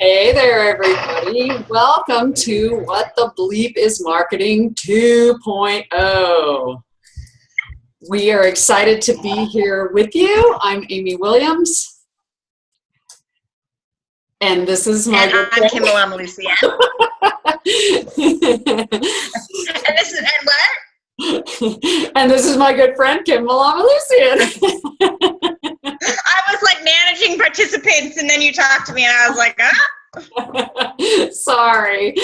Hey there, everybody. Welcome to What the Bleep is Marketing 2.0. We are excited to be here with you. I'm Amy Williams. And this is my And I'm Kim Lucien. And this is Ed what? And this is my good friend Kim Lucien. I was like managing participants, and then you talked to me, and I was like, Sorry.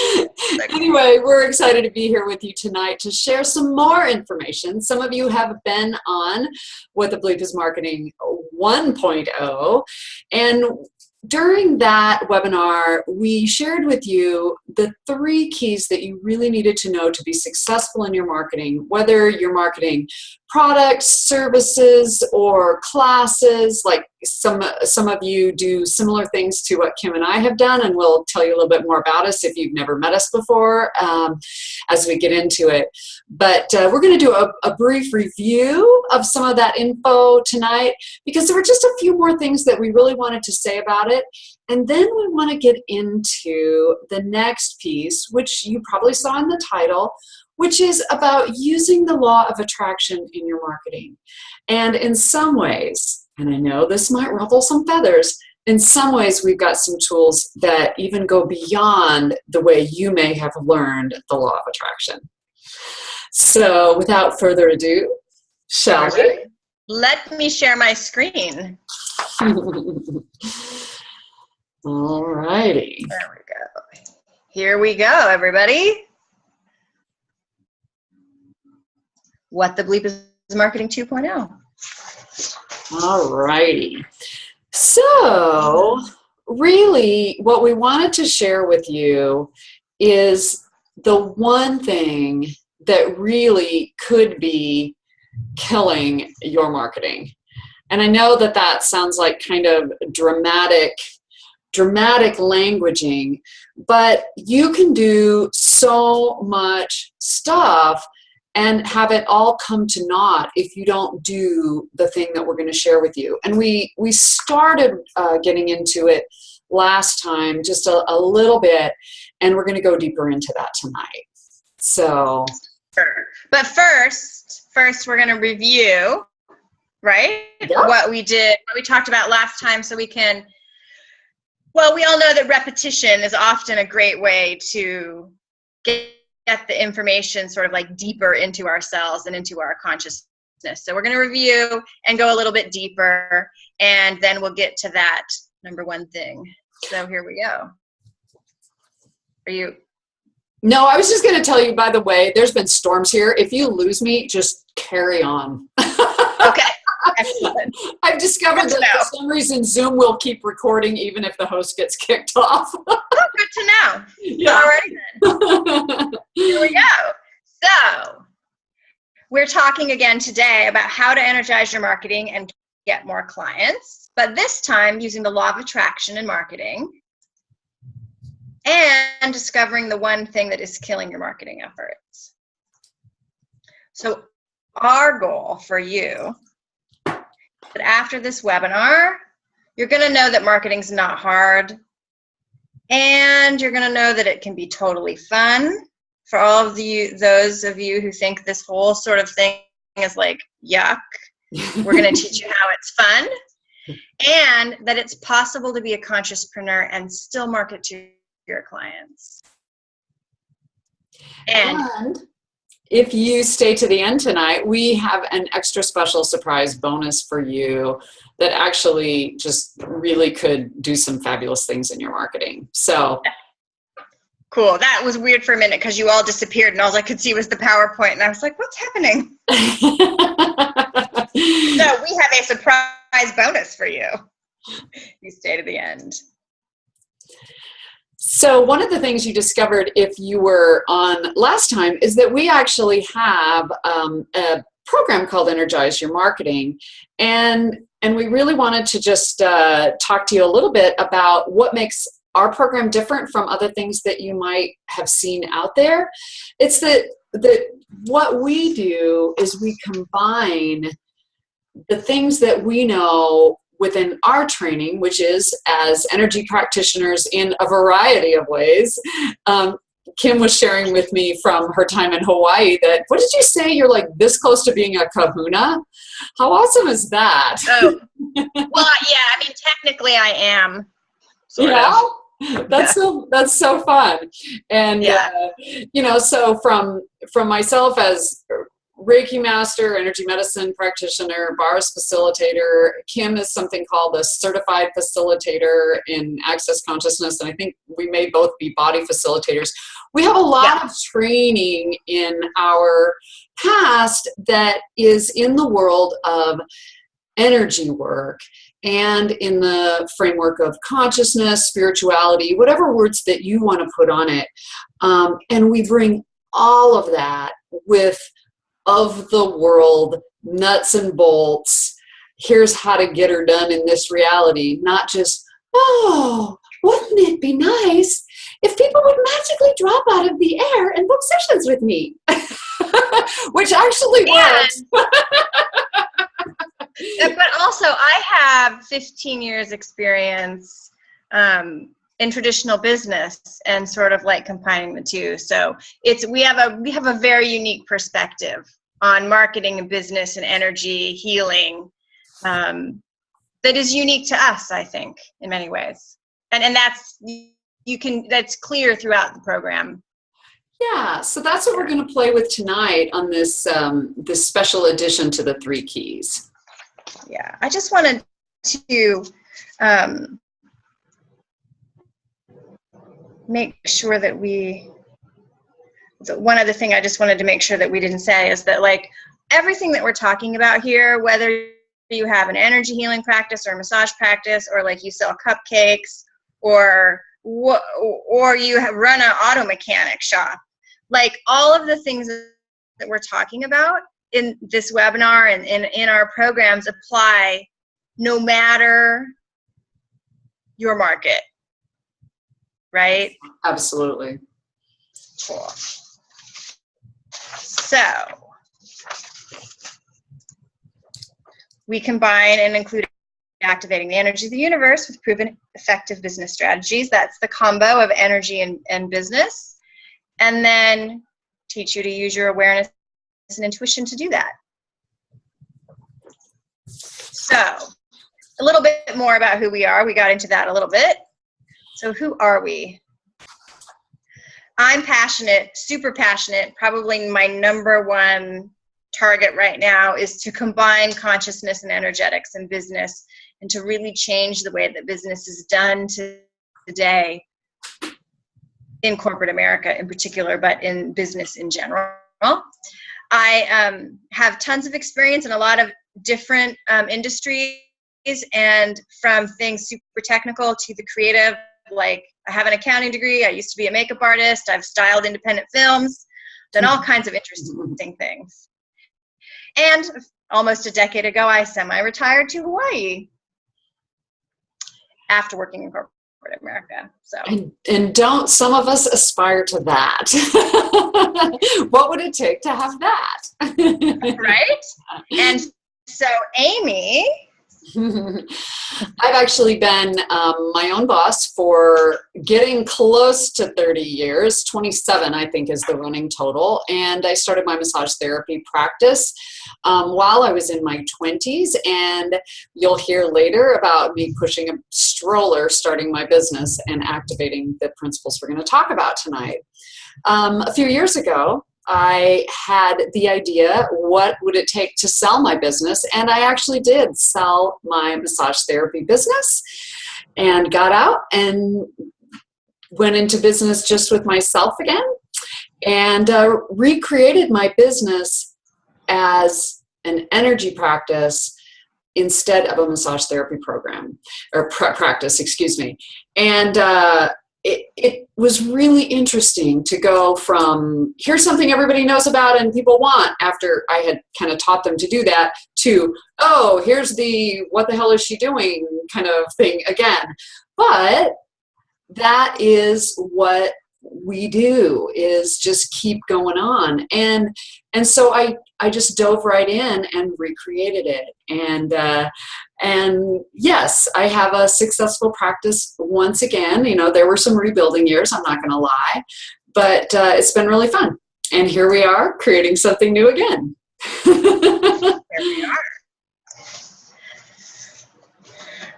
Anyway, we're excited to be here with you tonight to share some more information. Some of you have been on What the Bleep is Marketing 1.0, and during that webinar, we shared with you the 3 keys that you really needed to know to be successful in your marketing, whether you're marketing products, services, or classes. Like some of you do similar things to what Kim and I have done, and we'll tell you a little bit more about us if you've never met us before as we get into it. But we're going to do a brief review of some of that info tonight, because there were just a few more things that we really wanted to say about it. And then we want to get into the next piece, which you probably saw in the title, which is about using the law of attraction in your marketing. And in some ways, and I know this might ruffle some feathers, in some ways we've got some tools that even go beyond the way you may have learned the law of attraction. So without further ado, shall we? Let me share my screen. All righty. There we go. Here we go, everybody. What the Bleep is Marketing 2.0. All righty. So really what we wanted to share with you is the one thing that really could be killing your marketing. And I know that that sounds like kind of dramatic languaging, but you can do so much stuff and have it all come to naught if you don't do the thing that we're going to share with you. And we started getting into it last time, just a little bit, and we're going to go deeper into that tonight. So, sure. But first we're going to review, right? Yeah. What we did, what we talked about last time, so we can. Well, we all know that repetition is often a great way to get the information sort of like deeper into ourselves and into our consciousness. So we're going to review and go a little bit deeper, and then we'll get to that number one thing. So here we go. Are you? No, I was just going to tell you, by the way, there's been storms here. If you lose me, just carry on. Okay. Excellent. I've discovered that for some reason Zoom will keep recording even if the host gets kicked off. Oh, good to know. Yeah. All right then. Here we go. So we're talking again today about how to energize your marketing and get more clients, but this time using the law of attraction in marketing and discovering the one thing that is killing your marketing efforts. So our goal for you, but after this webinar, you're going to know that marketing's not hard, and you're going to know that it can be totally fun for all of those of you who think this whole sort of thing is like yuck. We're going to teach you how it's fun, and that it's possible to be a consciouspreneur and still market to your clients. And if you stay to the end tonight, we have an extra special surprise bonus for you that actually just really could do some fabulous things in your marketing. So cool. That was weird for a minute because you all disappeared and all I could see was the PowerPoint, and I was like, what's happening? So we have a surprise bonus for you. You stay to the end. So one of the things you discovered if you were on last time is that we actually have a program called Energize Your Marketing. And we really wanted to just talk to you a little bit about what makes our program different from other things that you might have seen out there. It's that what we do is we combine the things that we know within our training, which is as energy practitioners in a variety of ways. Kim was sharing with me from her time in Hawaii that, what did you say? You're like this close to being a kahuna? How awesome is that? Oh, well, yeah, I mean, technically I am. Sort yeah. of. That's so fun. And, so from myself as Reiki master, energy medicine practitioner, bars facilitator, Kim is something called a certified facilitator in access consciousness. And I think we may both be body facilitators. We have a lot of training in our past that is in the world of energy work and in the framework of consciousness, spirituality, whatever words that you want to put on it. And we bring all of that with of the world, nuts and bolts. Here's how to get her done in this reality, not just, oh, wouldn't it be nice if people would magically drop out of the air and book sessions with me? Which actually works. But also, I have 15 years experience in traditional business and sort of like combining the two. So we have a very unique perspective on marketing and business and energy healing that is unique to us, I think, in many ways. And that's clear throughout the program. Yeah, so that's what we're going to play with tonight on this this special addition to the 3 keys. Yeah, I just wanted to make sure that one other thing I just wanted to make sure that we didn't say is that, like, everything that we're talking about here, whether you have an energy healing practice or a massage practice, or like you sell cupcakes, or you run an auto mechanic shop, like all of the things that we're talking about in this webinar and in our programs apply no matter your market, right? Absolutely. Cool. So we combine and include activating the energy of the universe with proven effective business strategies. That's the combo of energy and business. And then teach you to use your awareness and intuition to do that. So a little bit more about who we are. We got into that a little bit. So who are we? I'm passionate, super passionate. Probably my number one target right now is to combine consciousness and energetics in business and to really change the way that business is done today in corporate America in particular, but in business in general. I have tons of experience in a lot of different industries, and from things super technical to the creative. Like, I have an accounting degree. I used to be a makeup artist. I've styled independent films, done all kinds of interesting things. And almost a decade ago, I semi-retired to Hawaii after working in corporate America. So, and don't some of us aspire to that? What would it take to have that? Right? And so Amy, I've actually been my own boss for getting close to 30 years. 27, I think, is the running total. And I started my massage therapy practice while I was in my 20s. And you'll hear later about me pushing a stroller, starting my business, and activating the principles we're going to talk about tonight. A few years ago, I had the idea, what would it take to sell my business? And I actually did sell my massage therapy business and got out and went into business just with myself again and recreated my business as an energy practice instead of a massage therapy program or practice, excuse me. And it was really interesting to go from here's something everybody knows about and people want, after I had kind of taught them to do that, to, oh, here's the what the hell is she doing kind of thing again. But that is what we do is just keep going on. And so I just dove right in and recreated it. And yes, I have a successful practice once again. You know, there were some rebuilding years, I'm not going to lie, but it's been really fun. And here we are creating something new again. There we are.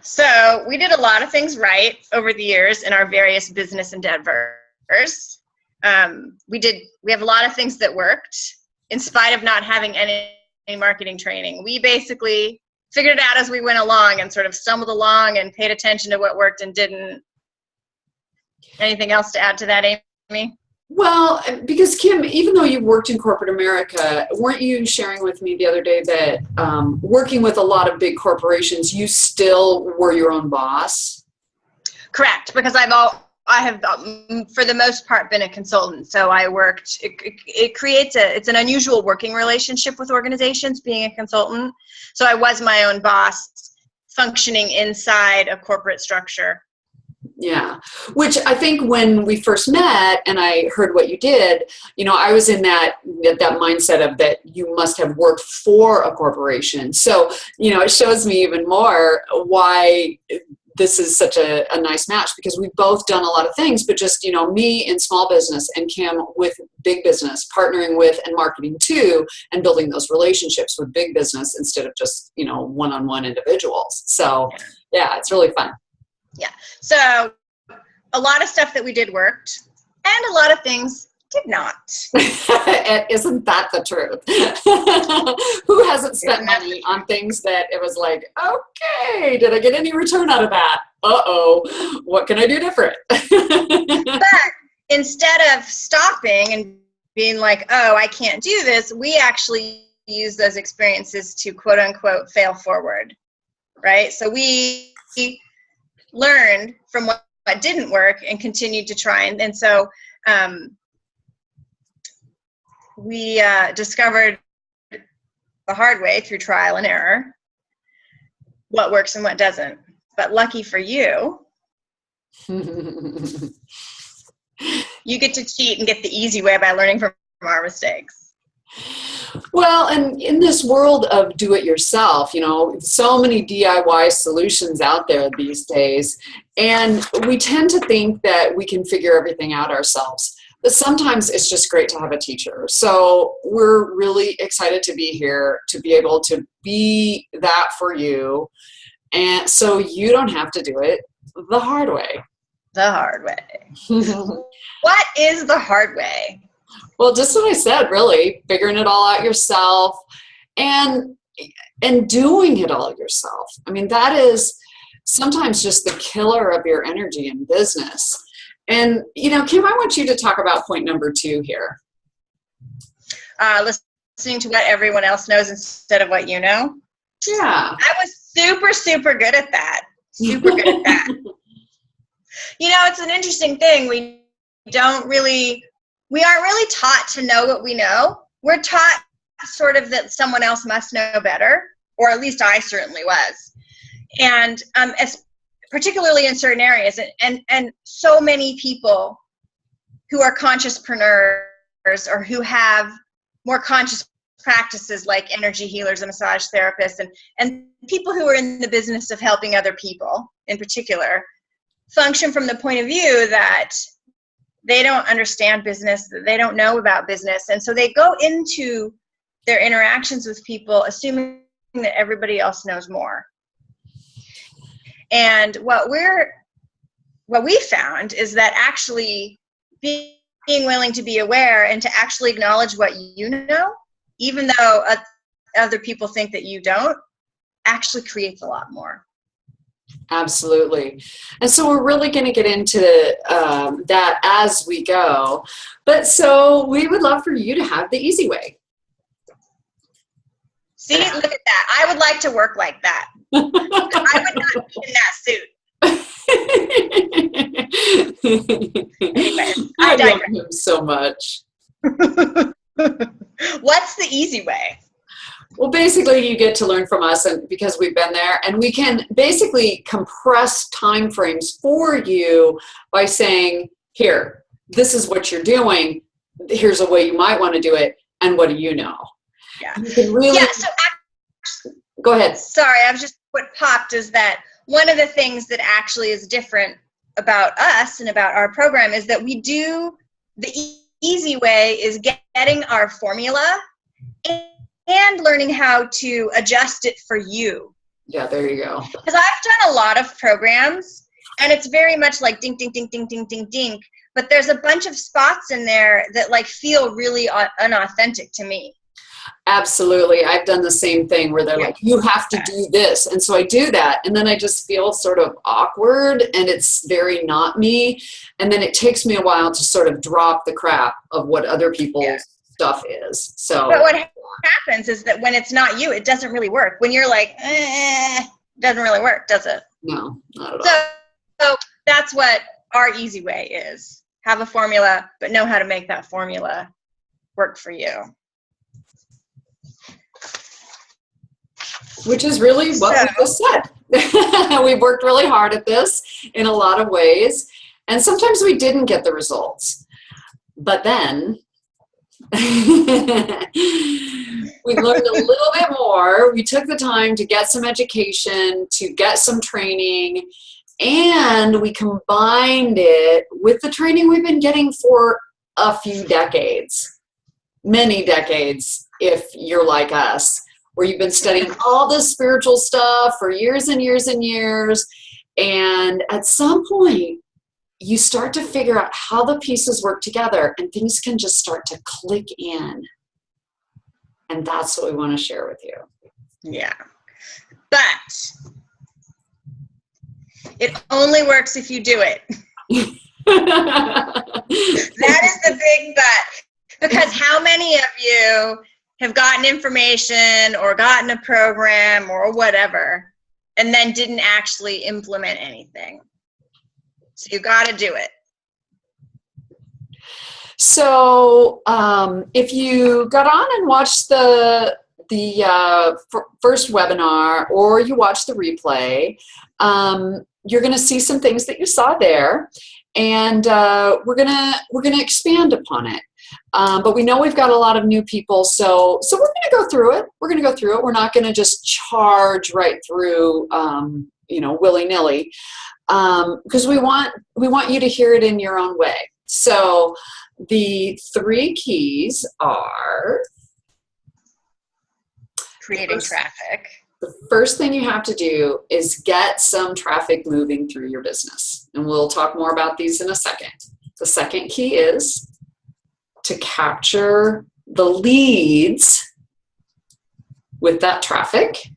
So we did a lot of things right over the years in our various business endeavors. We have a lot of things that worked in spite of not having any marketing training. We basically figured it out as we went along and sort of stumbled along and paid attention to what worked and didn't. Anything else to add to that, Amy? Well, because Kim, even though you've worked in corporate America, weren't you sharing with me the other day that working with a lot of big corporations, you still were your own boss? Correct, because I have for the most part been a consultant. So I worked. It creates it's an unusual working relationship with organizations being a consultant. So I was my own boss, functioning inside a corporate structure. Yeah, which I think when we first met and I heard what you did, you know, I was in that mindset of that you must have worked for a corporation. So, you know, it shows me even more why this is such a nice match, because we've both done a lot of things, but just, you know, me in small business and Kim with big business, partnering with and marketing to and building those relationships with big business instead of just, you know, one-on-one individuals. So yeah, it's really fun. Yeah. So a lot of stuff that we did worked and a lot of things did not. Isn't that the truth? Who hasn't spent money on things that it was like, okay, did I get any return out of that? Uh-oh, what can I do different? But instead of stopping and being like, oh, I can't do this, we actually use those experiences to quote unquote fail forward, right? So we learned from what didn't work and continued to try. And so we discovered the hard way through trial and error what works and what doesn't. But lucky for you, you get to cheat and get the easy way by learning from our mistakes. Well, and in this world of do-it-yourself, you know, so many DIY solutions out there these days, and we tend to think that we can figure everything out ourselves. But sometimes it's just great to have a teacher. So we're really excited to be here to be able to be that for you, and so you don't have to do it the hard way. The hard way. What is the hard way? Well, just what I said, really, figuring it all out yourself and doing it all yourself. I mean, that is sometimes just the killer of your energy in business. And, you know, Kim, I want you to talk about point number 2 here. Listening to what everyone else knows instead of what you know. Yeah. I was super, super good at that. Super good at that. You know, it's an interesting thing. We aren't really taught to know what we know. We're taught sort of that someone else must know better, or at least I certainly was. And particularly in certain areas, and so many people who are consciouspreneurs or who have more conscious practices like energy healers and massage therapists and people who are in the business of helping other people in particular function from the point of view that they don't understand business, that they don't know about business. And so they go into their interactions with people assuming that everybody else knows more. And what we found is that actually being willing to be aware and to actually acknowledge what you know, even though other people think that you don't, actually creates a lot more. Absolutely. And so we're really going to get into that as we go. But so we would love for you to have the easy way. See, look at that. I would like to work like that. I would not be in that suit. Anyway, I love him so much. What's the easy way? Well, basically, you get to learn from us, and because we've been there, and we can basically compress time frames for you by saying, here, this is what you're doing. Here's a way you might want to do it. And what do you know? Yeah. You can really, Yeah. So go ahead. sorry, I was just, what popped is that one of the things that actually is different about us and about our program is that we do the easy way is getting our formula and learning how to adjust it for you. Yeah, there you go. Because I've done a lot of programs and it's very much like ding, ding, ding, ding, ding, ding, ding. But there's a bunch of spots in there that like feel really unauthentic to me. Absolutely. I've done the same thing where they're Yeah. like, you have to do this. And so I do that. And then I just feel sort of awkward and it's very not me. And then it takes me a while to sort of drop the crap of what other people's stuff is. So, but what happens is that when it's not you, it doesn't really work. When you're like, it doesn't really work, does it? No, not at all. So that's what our easy way is. Have a formula, but know how to make that formula work for you. Which is really what we just said. We've worked really hard at this in a lot of ways. And sometimes we didn't get the results. But then we learned a little bit more. We took the time to get some education, to get some training, and we combined it with the training we've been getting for a few decades, many decades, if you're like us, where you've been studying all this spiritual stuff for years and years and years. And at some point, you start to figure out how the pieces work together and things can just start to click in. And that's what we want to share with you. Yeah. But it only works if you do it. That is the big but. Because how many of you have gotten information or gotten a program or whatever and then didn't actually implement anything? So you got to do it. So if you got on and watched the first webinar or you watched the replay, you're going to see some things that you saw there, and we're gonna expand upon it. But we know we've got a lot of new people, so we're going to go through it. We're going to go through it. We're not going to just charge right through, willy-nilly, because we want you to hear it in your own way. So the 3 keys are Creating traffic. The first thing you have to do is get some traffic moving through your business, and we'll talk more about these in a second. The second key is to capture the leads with that traffic,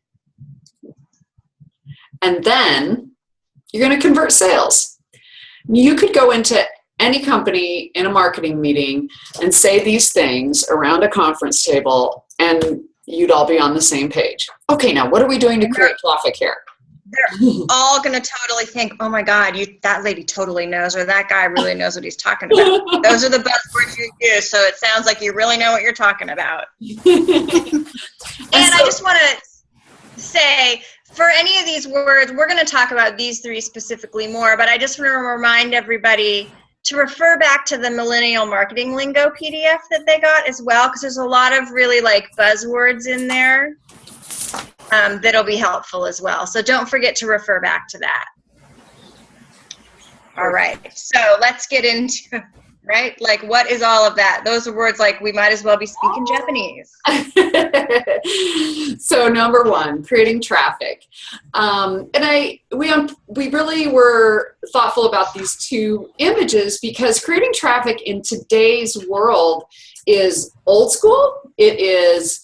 and then you're going to convert sales. You could go into any company in a marketing meeting and say these things around a conference table, and you'd all be on the same page. Okay, now what are we doing to create traffic here? They're all going to totally think, oh my God, that lady totally knows, or that guy really knows what he's talking about. Those are the buzzwords you use, so it sounds like you really know what you're talking about. And I just want to say, for any of these words, we're going to talk about these 3 specifically more, but I just want to remind everybody to refer back to the Millennial Marketing Lingo PDF that they got as well, because there's a lot of really like buzzwords in there that'll be helpful as well. So don't forget to refer back to that. All right, so let's get into, right? Like, what is all of that? Those are words like we might as well be speaking Japanese. So number 1, creating traffic. And we really were thoughtful about these 2 images because creating traffic in today's world is old school. It is,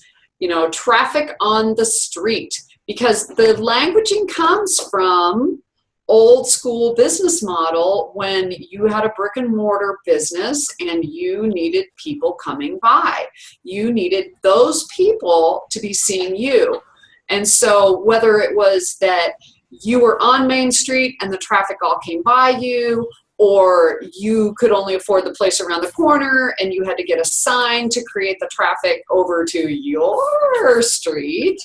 traffic on the street, because the languaging comes from old school business model when you had a brick and mortar business and you needed people coming by. You needed those people to be seeing you. And so whether it was that you were on Main Street and the traffic all came by you, or you could only afford the place around the corner and you had to get a sign to create the traffic over to your street,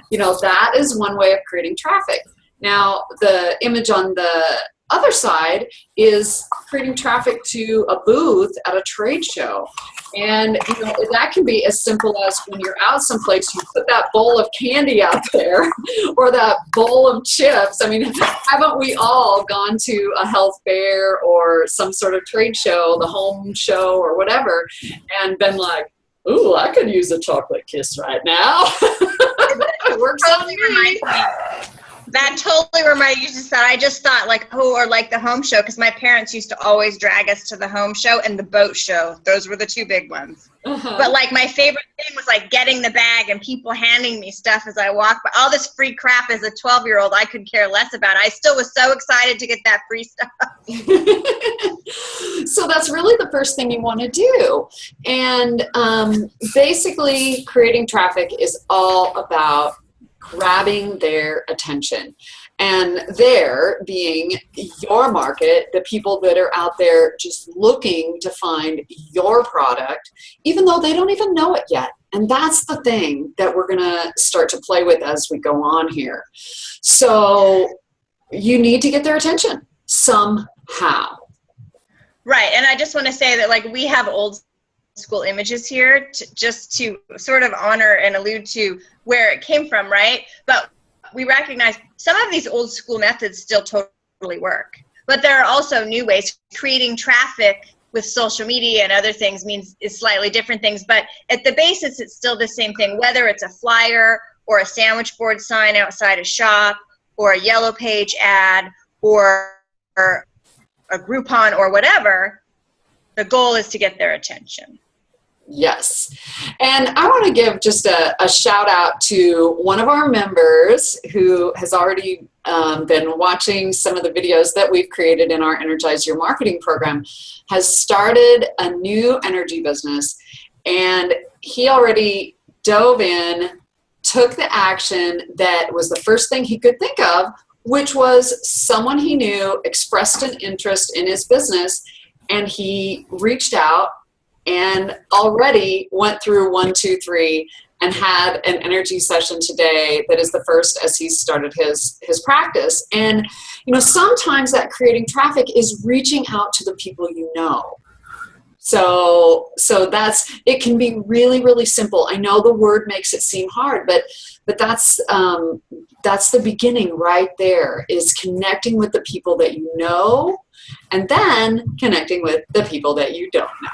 that is one way of creating traffic. Now, the image on the other side is creating traffic to a booth at a trade show. And you know, that can be as simple as when you're out someplace, you put that bowl of candy out there or that bowl of chips. I mean, haven't we all gone to a health fair or some sort of trade show, the home show or whatever, and been like, ooh, I could use a chocolate kiss right now. It works on me. That totally reminds you just that. I just thought like, oh, or like the home show, because my parents used to always drag us to the home show and the boat show. Those were the two big ones. But like my favorite thing was like getting the bag and people handing me stuff as I walked. But all this free crap as a 12-year-old, I could care less about. I still was so excited to get that free stuff. So that's really the first thing you want to do. And basically creating traffic is all about grabbing their attention, and there being your market, the people that are out there just looking to find your product, even though they don't even know it yet. And that's the thing that we're going to start to play with as we go on here. So you need to get their attention somehow. Right. And I just want to say that like we have old school images here just to sort of honor and allude to where it came from, right? But we recognize some of these old school methods still totally work. But there are also new ways. Creating traffic with social media and other things is slightly different things, but at the basis it's still the same thing, whether it's a flyer or a sandwich board sign outside a shop or a yellow page ad or a Groupon or whatever. The goal is to get their attention. Yes. And I want to give just a shout out to one of our members who has already been watching some of the videos that we've created in our Energize Your Marketing program, has started a new energy business, and he already dove in, took the action that was the first thing he could think of, which was someone he knew expressed an interest in his business, and he reached out and already went through 1, 2, 3 and had an energy session today that is the first as he started his practice. And you know, sometimes that creating traffic is reaching out to the people you know. So it can be really, really simple. I know the word makes it seem hard, but that's the beginning right there, is connecting with the people that you know, and then connecting with the people that you don't know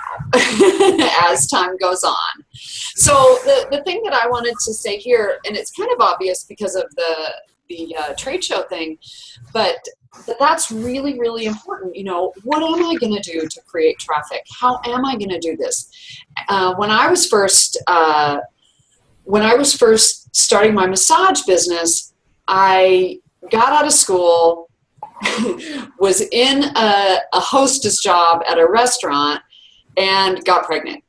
as time goes on. So the thing that I wanted to say here, and it's kind of obvious because of the trade show thing, but that's really, really important. You know, what am I going to do to create traffic? How am I going to do this? When I was first starting my massage business, I got out of school, was in a hostess job at a restaurant, and got pregnant.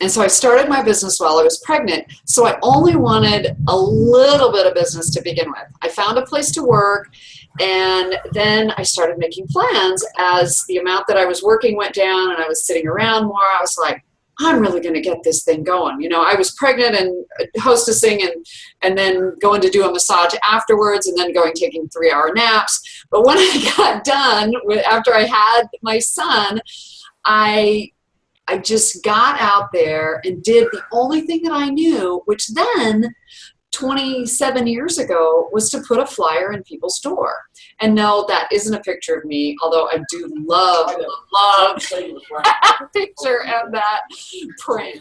And so I started my business while I was pregnant. So I only wanted a little bit of business to begin with. I found a place to work, and then I started making plans. As the amount that I was working went down and I was sitting around more, I was like, I'm really going to get this thing going. You know, I was pregnant and hostessing and then going to do a massage afterwards, and then taking 3-hour naps. But when I got done, after I had my son, I just got out there and did the only thing that I knew, which then 27 years ago was to put a flyer in people's door. And no, that isn't a picture of me, although I do love a picture of that print,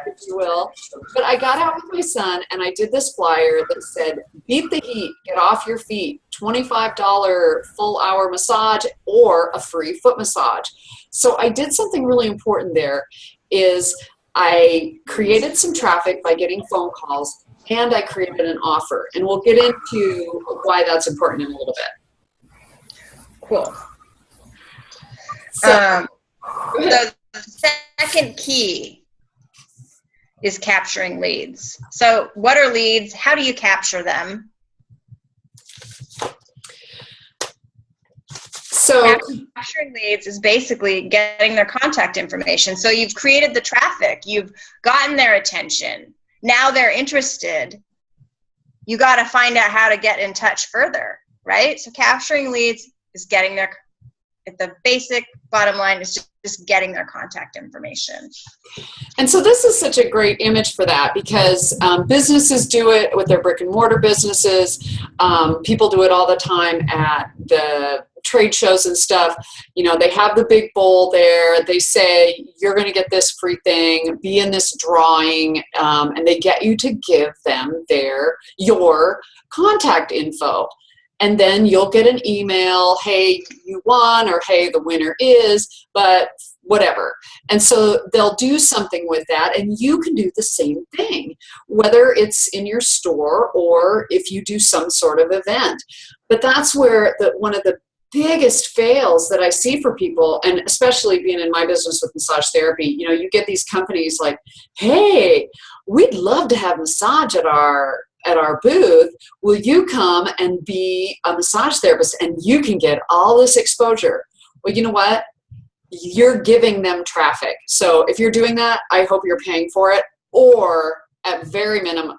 if you will. But I got out with my son and I did this flyer that said, beat the heat, get off your feet, $25 full hour massage or a free foot massage. So I did something really important there, is I created some traffic by getting phone calls, and I created an offer. And we'll get into why that's important in a little bit. Cool. So the second key is capturing leads. So what are leads? How do you capture them? So capturing leads is basically getting their contact information. So you've created the traffic, you've gotten their attention. Now they're interested. You got to find out how to get in touch further, right? So capturing leads is getting their The basic bottom line is just getting their contact information. And so this is such a great image for that, because businesses do it with their brick and mortar businesses. People do it all the time at the trade shows and stuff. You know, they have the big bowl there. They say, you're going to get this free thing, be in this drawing, and they get you to give them your contact info. And then you'll get an email, hey, you won, or hey, the winner is, but whatever. And so they'll do something with that, and you can do the same thing, whether it's in your store or if you do some sort of event. But that's where one of the biggest fails that I see for people, and especially being in my business with massage therapy, you know, you get these companies like, hey, we'd love to have massage at our booth. Will you come and be a massage therapist, and you can get all this exposure? Well, you know what? You're giving them traffic. So if you're doing that, I hope you're paying for it, or at very minimum,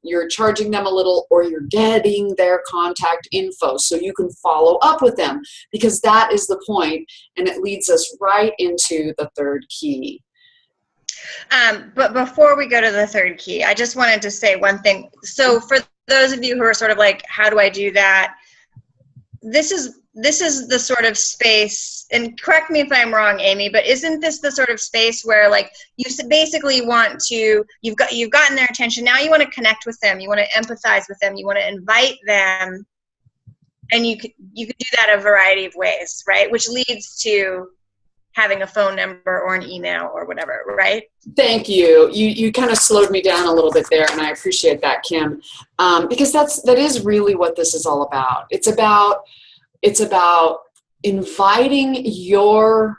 you're charging them a little, or you're getting their contact info so you can follow up with them, because that is the point, and it leads us right into the third key. But before we go to the third key, I just wanted to say one thing. So for those of you who are sort of like, how do I do that? This is the sort of space, and correct me if I'm wrong, Amy, but isn't this the sort of space where, like, you basically want to, you've gotten their attention, now you want to connect with them, you want to empathize with them, you want to invite them, and you could do that a variety of ways, right? Which leads to having a phone number or an email or whatever, right? Thank you. You kind of slowed me down a little bit there, and I appreciate that, Kim, because that is really what this is all about. It's about inviting your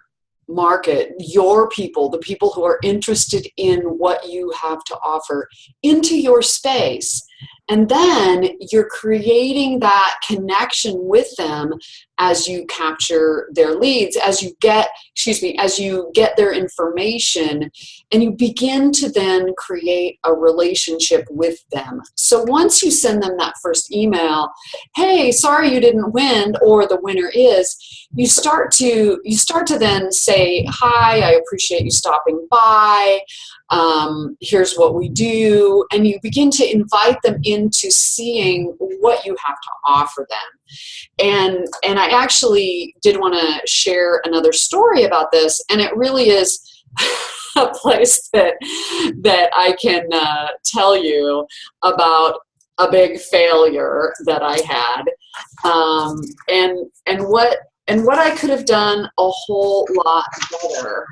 market, your people, the people who are interested in what you have to offer, into your space. And then you're creating that connection with them as you capture their leads, as you get their information, and you begin to then create a relationship with them. So once you send them that first email, hey, sorry you didn't win, or the winner is, you start to then say, hi, I appreciate you stopping by. Here's what we do, and you begin to invite them into seeing what you have to offer them. And I actually did want to share another story about this, and it really is a place that I can tell you about a big failure that I had, and what I could have done a whole lot better.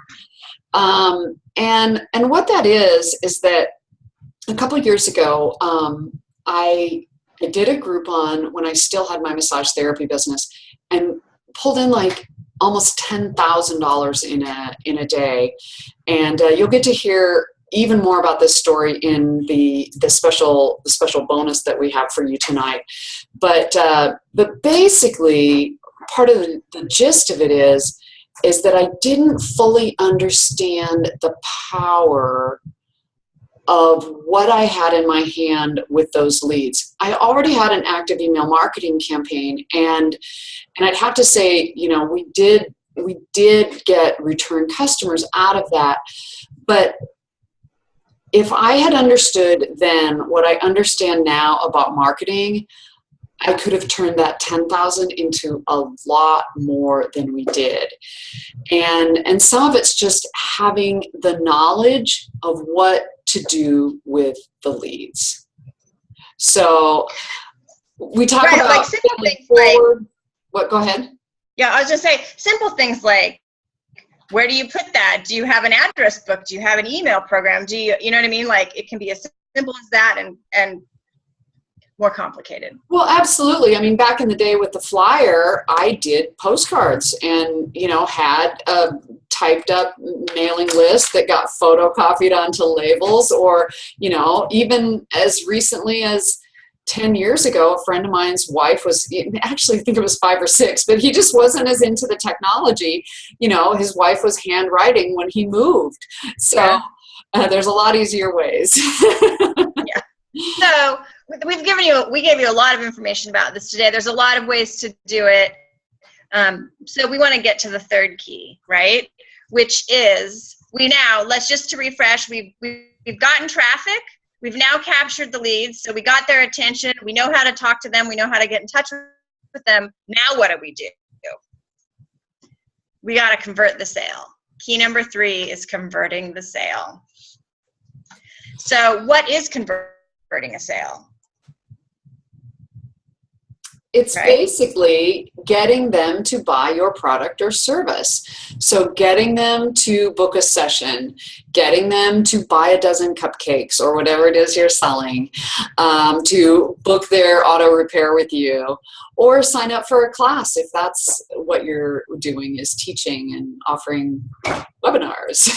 And what that is that a couple of years ago, I did a Groupon when I still had my massage therapy business, and pulled in like almost $10,000 in a day. And you'll get to hear even more about this story in the special bonus that we have for you tonight. But basically, part of the gist of it is that I didn't fully understand the power of what I had in my hand with those leads. I already had an active email marketing campaign, and I'd have to say, you know, we did get return customers out of that. But if I had understood then what I understand now about marketing, I could have turned that 10,000 into a lot more than we did. And some of it's just having the knowledge of what to do with the leads. So we talk about like simple things forward. What? Go ahead. Yeah, I was just saying simple things like, where do you put that? Do you have an address book? Do you have an email program? Do you know what I mean? Like, it can be as simple as that, and more complicated. Well, absolutely. I mean, back in the day with the flyer, I did postcards, and, you know, had a typed up mailing list that got photocopied onto labels, or, you know, even as recently as 10 years ago, a friend of mine's wife was, actually I think it was 5 or 6, but he just wasn't as into the technology. You know, his wife was handwriting when he moved. So there's a lot easier ways. Yeah. So we gave you a lot of information about this today. There's a lot of ways to do it. So we want to get to the third key, right? Which is, let's just to refresh, we've gotten traffic. We've now captured the leads. So we got their attention. We know how to talk to them. We know how to get in touch with them. Now what do? We got to convert the sale. Key number 3 is converting the sale. So what is converting a sale? It's basically getting them to buy your product or service. So getting them to book a session, getting them to buy a dozen cupcakes or whatever it is you're selling, to book their auto repair with you, or sign up for a class if that's what you're doing, is teaching and offering webinars.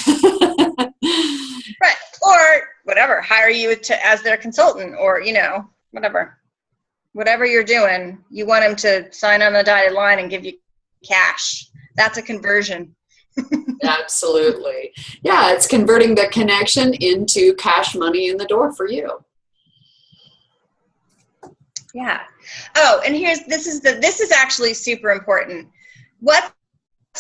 Right. Or whatever, hire you as their consultant, or, whatever. Whatever you're doing, you want them to sign on the dotted line and give you cash. That's a conversion. Absolutely. Yeah, it's converting the connection into cash money in the door for you. Yeah. Oh, and this is actually super important. What's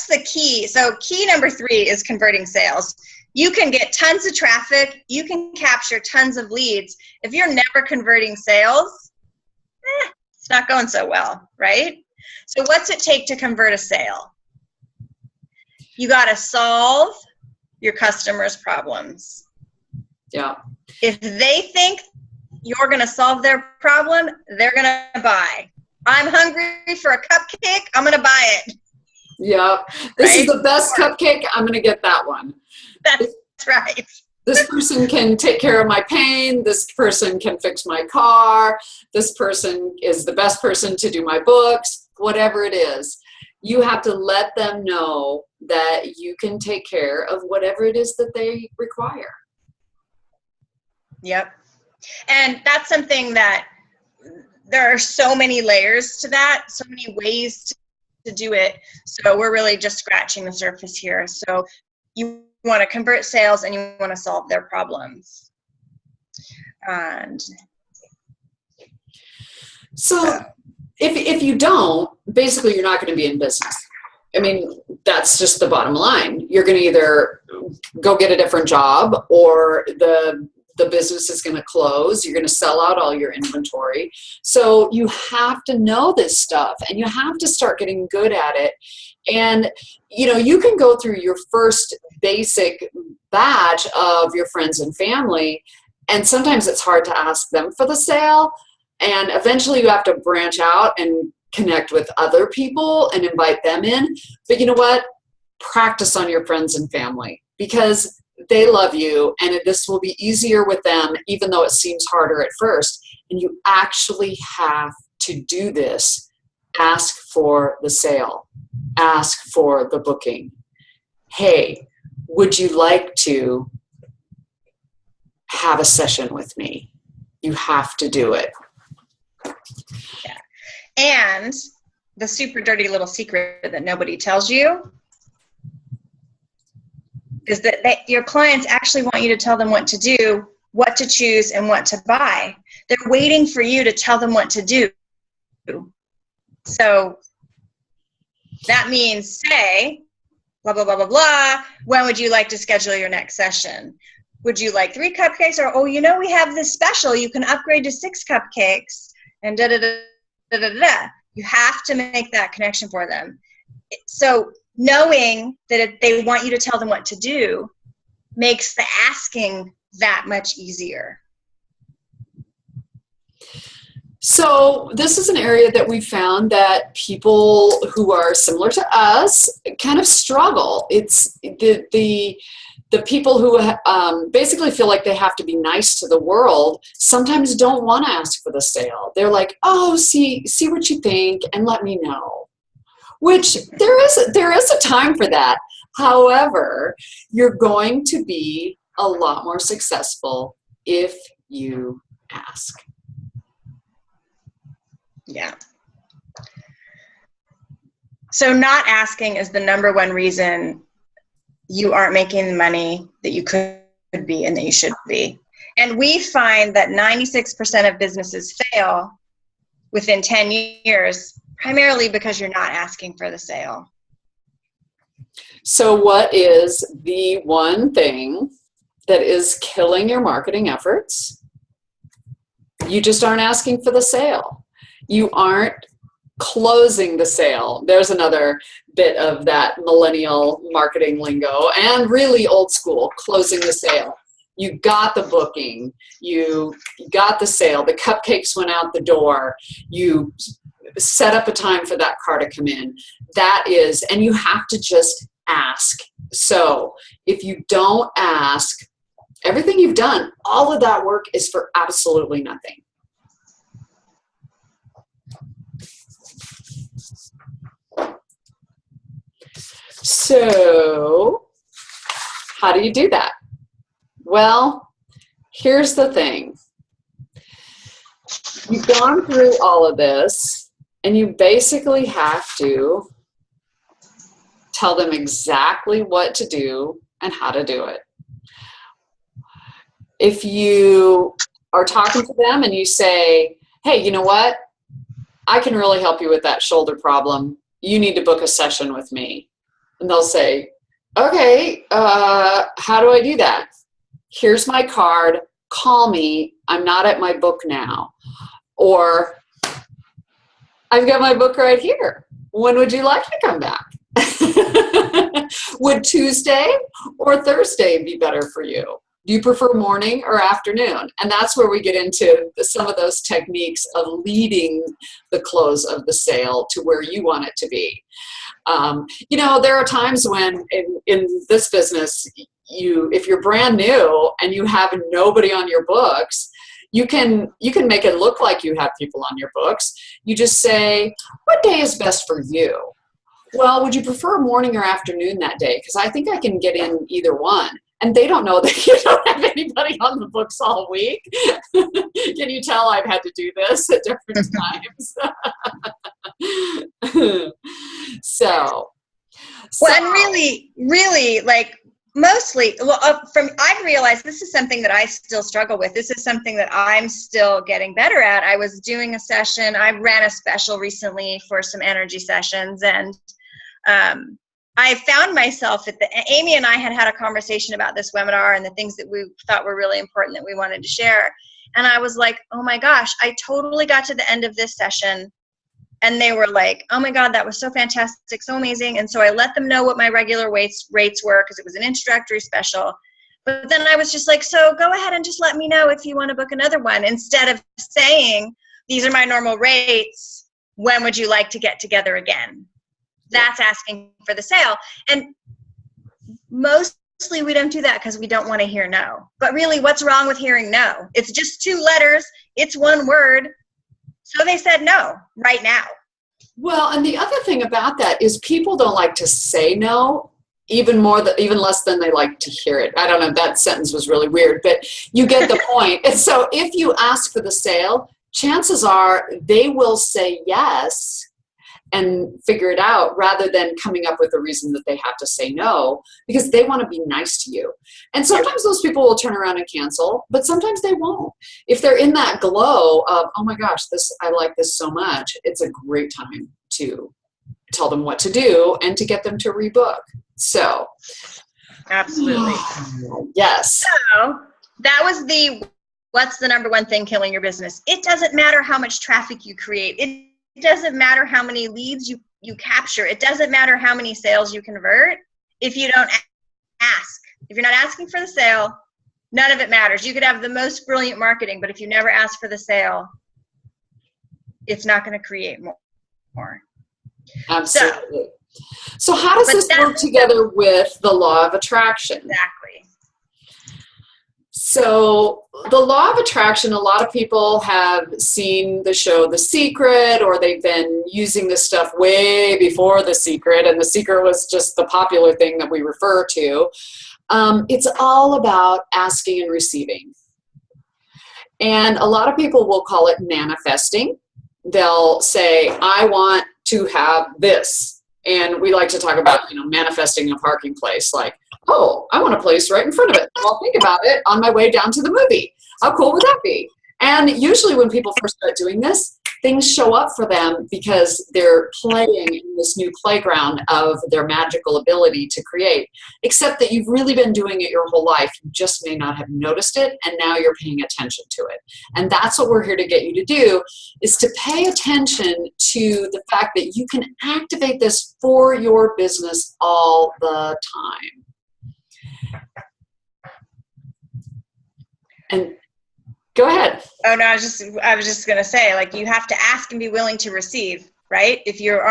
the key? So key number 3 is converting sales. You can get tons of traffic. You can capture tons of leads. If you're never converting sales, it's not going so well, right? So what's it take to convert a sale? You got to solve your customers' problems. Yeah. If they think you're going to solve their problem, they're going to buy. I'm hungry for a cupcake. I'm going to buy it. Yeah. This is the best cupcake. I'm going to get that one. That's right. This person can take care of my pain. This person can fix my car. This person is the best person to do my books. Whatever it is, you have to let them know that you can take care of whatever it is that they require. Yep. And that's something that there are so many layers to that, so many ways to do it. So we're really just scratching the surface here. So you want to convert sales and you want to solve their problems. And so if you don't, basically you're not going to be in business. I mean, that's just the bottom line. You're going to either go get a different job, or the business is going to close. You're going to sell out all your inventory. So you have to know this stuff, and you have to start getting good at it. And, you can go through your first basic batch of your friends and family, and sometimes it's hard to ask them for the sale. And eventually you have to branch out and connect with other people and invite them in. But you know what? Practice on your friends and family, because they love you, and this will be easier with them, even though it seems harder at first. And you actually have to do this. Ask for the sale. Ask for the booking. Hey, would you like to have a session with me? You have to do it. Yeah. And the super dirty little secret that nobody tells you is that your clients actually want you to tell them what to do, what to choose, and what to buy. They're waiting for you to tell them what to do. So that means, say, blah, blah, blah, blah, blah. When would you like to schedule your next session? Would you like 3 cupcakes? Or, we have this special. You can upgrade to 6 cupcakes, and da-da-da-da-da-da. You have to make that connection for them. So knowing that if they want you to tell them what to do makes the asking that much easier. So this is an area that we found that people who are similar to us kind of struggle. It's the people who basically feel like they have to be nice to the world sometimes don't want to ask for the sale. They're like, oh, see what you think and let me know. Which there is a time for that. However, you're going to be a lot more successful if you ask. Yeah. So not asking is the number one reason you aren't making the money that you could be and that you should be. And we find that 96% of businesses fail within 10 years Primarily because you're not asking for the sale. So what is the one thing that is killing your marketing efforts? You just aren't asking for the sale. You aren't closing the sale. There's another bit of that millennial marketing lingo and really old school, closing the sale. You got the booking, you got the sale, the cupcakes went out the door, you set up a time for that car to come in. That is, and you have to just ask. So if you don't ask, everything you've done, all of that work is for absolutely nothing. So how do you do that? Well, here's the thing. You've gone through all of this, and you basically have to tell them exactly what to do and how to do it. If you are talking to them and you say, hey, you know what? I can really help you with that shoulder problem. You need to book a session with me. And they'll say, okay, how do I do that? Here's my card. Call me. I'm not at my book now. Or I've got my book right here. When would you like to come back? Would Tuesday or Thursday be better for you? Do you prefer morning or afternoon? And that's where we get into some of those techniques of leading the close of the sale to where you want it to be. You know, there are times when in this business, if you're brand new and you have nobody on your books, you can make it look like you have people on your books. You just say, what day is best for you? Well, would you prefer morning or afternoon that day? Because I think I can get in either one. And they don't know that you don't have anybody on the books all week. Can you tell I've had to do this at different times? So. Well, and really, like mostly, I've realized this is something that I still struggle with. This is something that I'm still getting better at. I was doing a session. I ran a special recently for some energy sessions, and I found myself Amy and I had a conversation about this webinar and the things that we thought were really important that we wanted to share. And I was like, oh my gosh, I totally got to the end of this session. And they were like, oh my God, that was so fantastic, so amazing. And so I let them know what my regular rates were because it was an introductory special. But then I was just like, so go ahead and just let me know if you want to book another one. Instead of saying, these are my normal rates, when would you like to get together again? That's asking for the sale. And mostly we don't do that because we don't want to hear no. But really, what's wrong with hearing no? It's just 2 letters. It's 1 word. So they said no right now. Well, and the other thing about that is people don't like to say no, even less than they like to hear it. I don't know, that sentence was really weird, but you get the point. And so if you ask for the sale, chances are they will say yes and figure it out rather than coming up with a reason that they have to say no, because they want to be nice to you. And sometimes those people will turn around and cancel, but sometimes they won't. If they're in that glow of, oh my gosh, I like this so much, it's a great time to tell them what to do and to get them to rebook. So. Absolutely. Yes. So that was what's the number one thing killing your business? It doesn't matter how much traffic you create. It doesn't matter how many leads you capture. It doesn't matter how many sales you convert if you don't ask. If you're not asking for the sale, none of it matters. You could have the most brilliant marketing, but if you never ask for the sale, it's not going to create more. Absolutely. So how does this work together with the law of attraction? Exactly. So the law of attraction, a lot of people have seen the show The Secret, or they've been using this stuff way before The Secret, and The Secret was just the popular thing that we refer to. It's all about asking and receiving. And a lot of people will call it manifesting. They'll say, I want to have this. And we like to talk about, manifesting a parking place, like, oh, I want a place right in front of it. I'll think about it on my way down to the movie. How cool would that be? And usually when people first start doing this, things show up for them because they're playing in this new playground of their magical ability to create, except that you've really been doing it your whole life. You just may not have noticed it, and now you're paying attention to it. And that's what we're here to get you to do, is to pay attention to the fact that you can activate this for your business all the time. And go ahead. Oh no, I was just gonna say, like, you have to ask and be willing to receive, right? If you're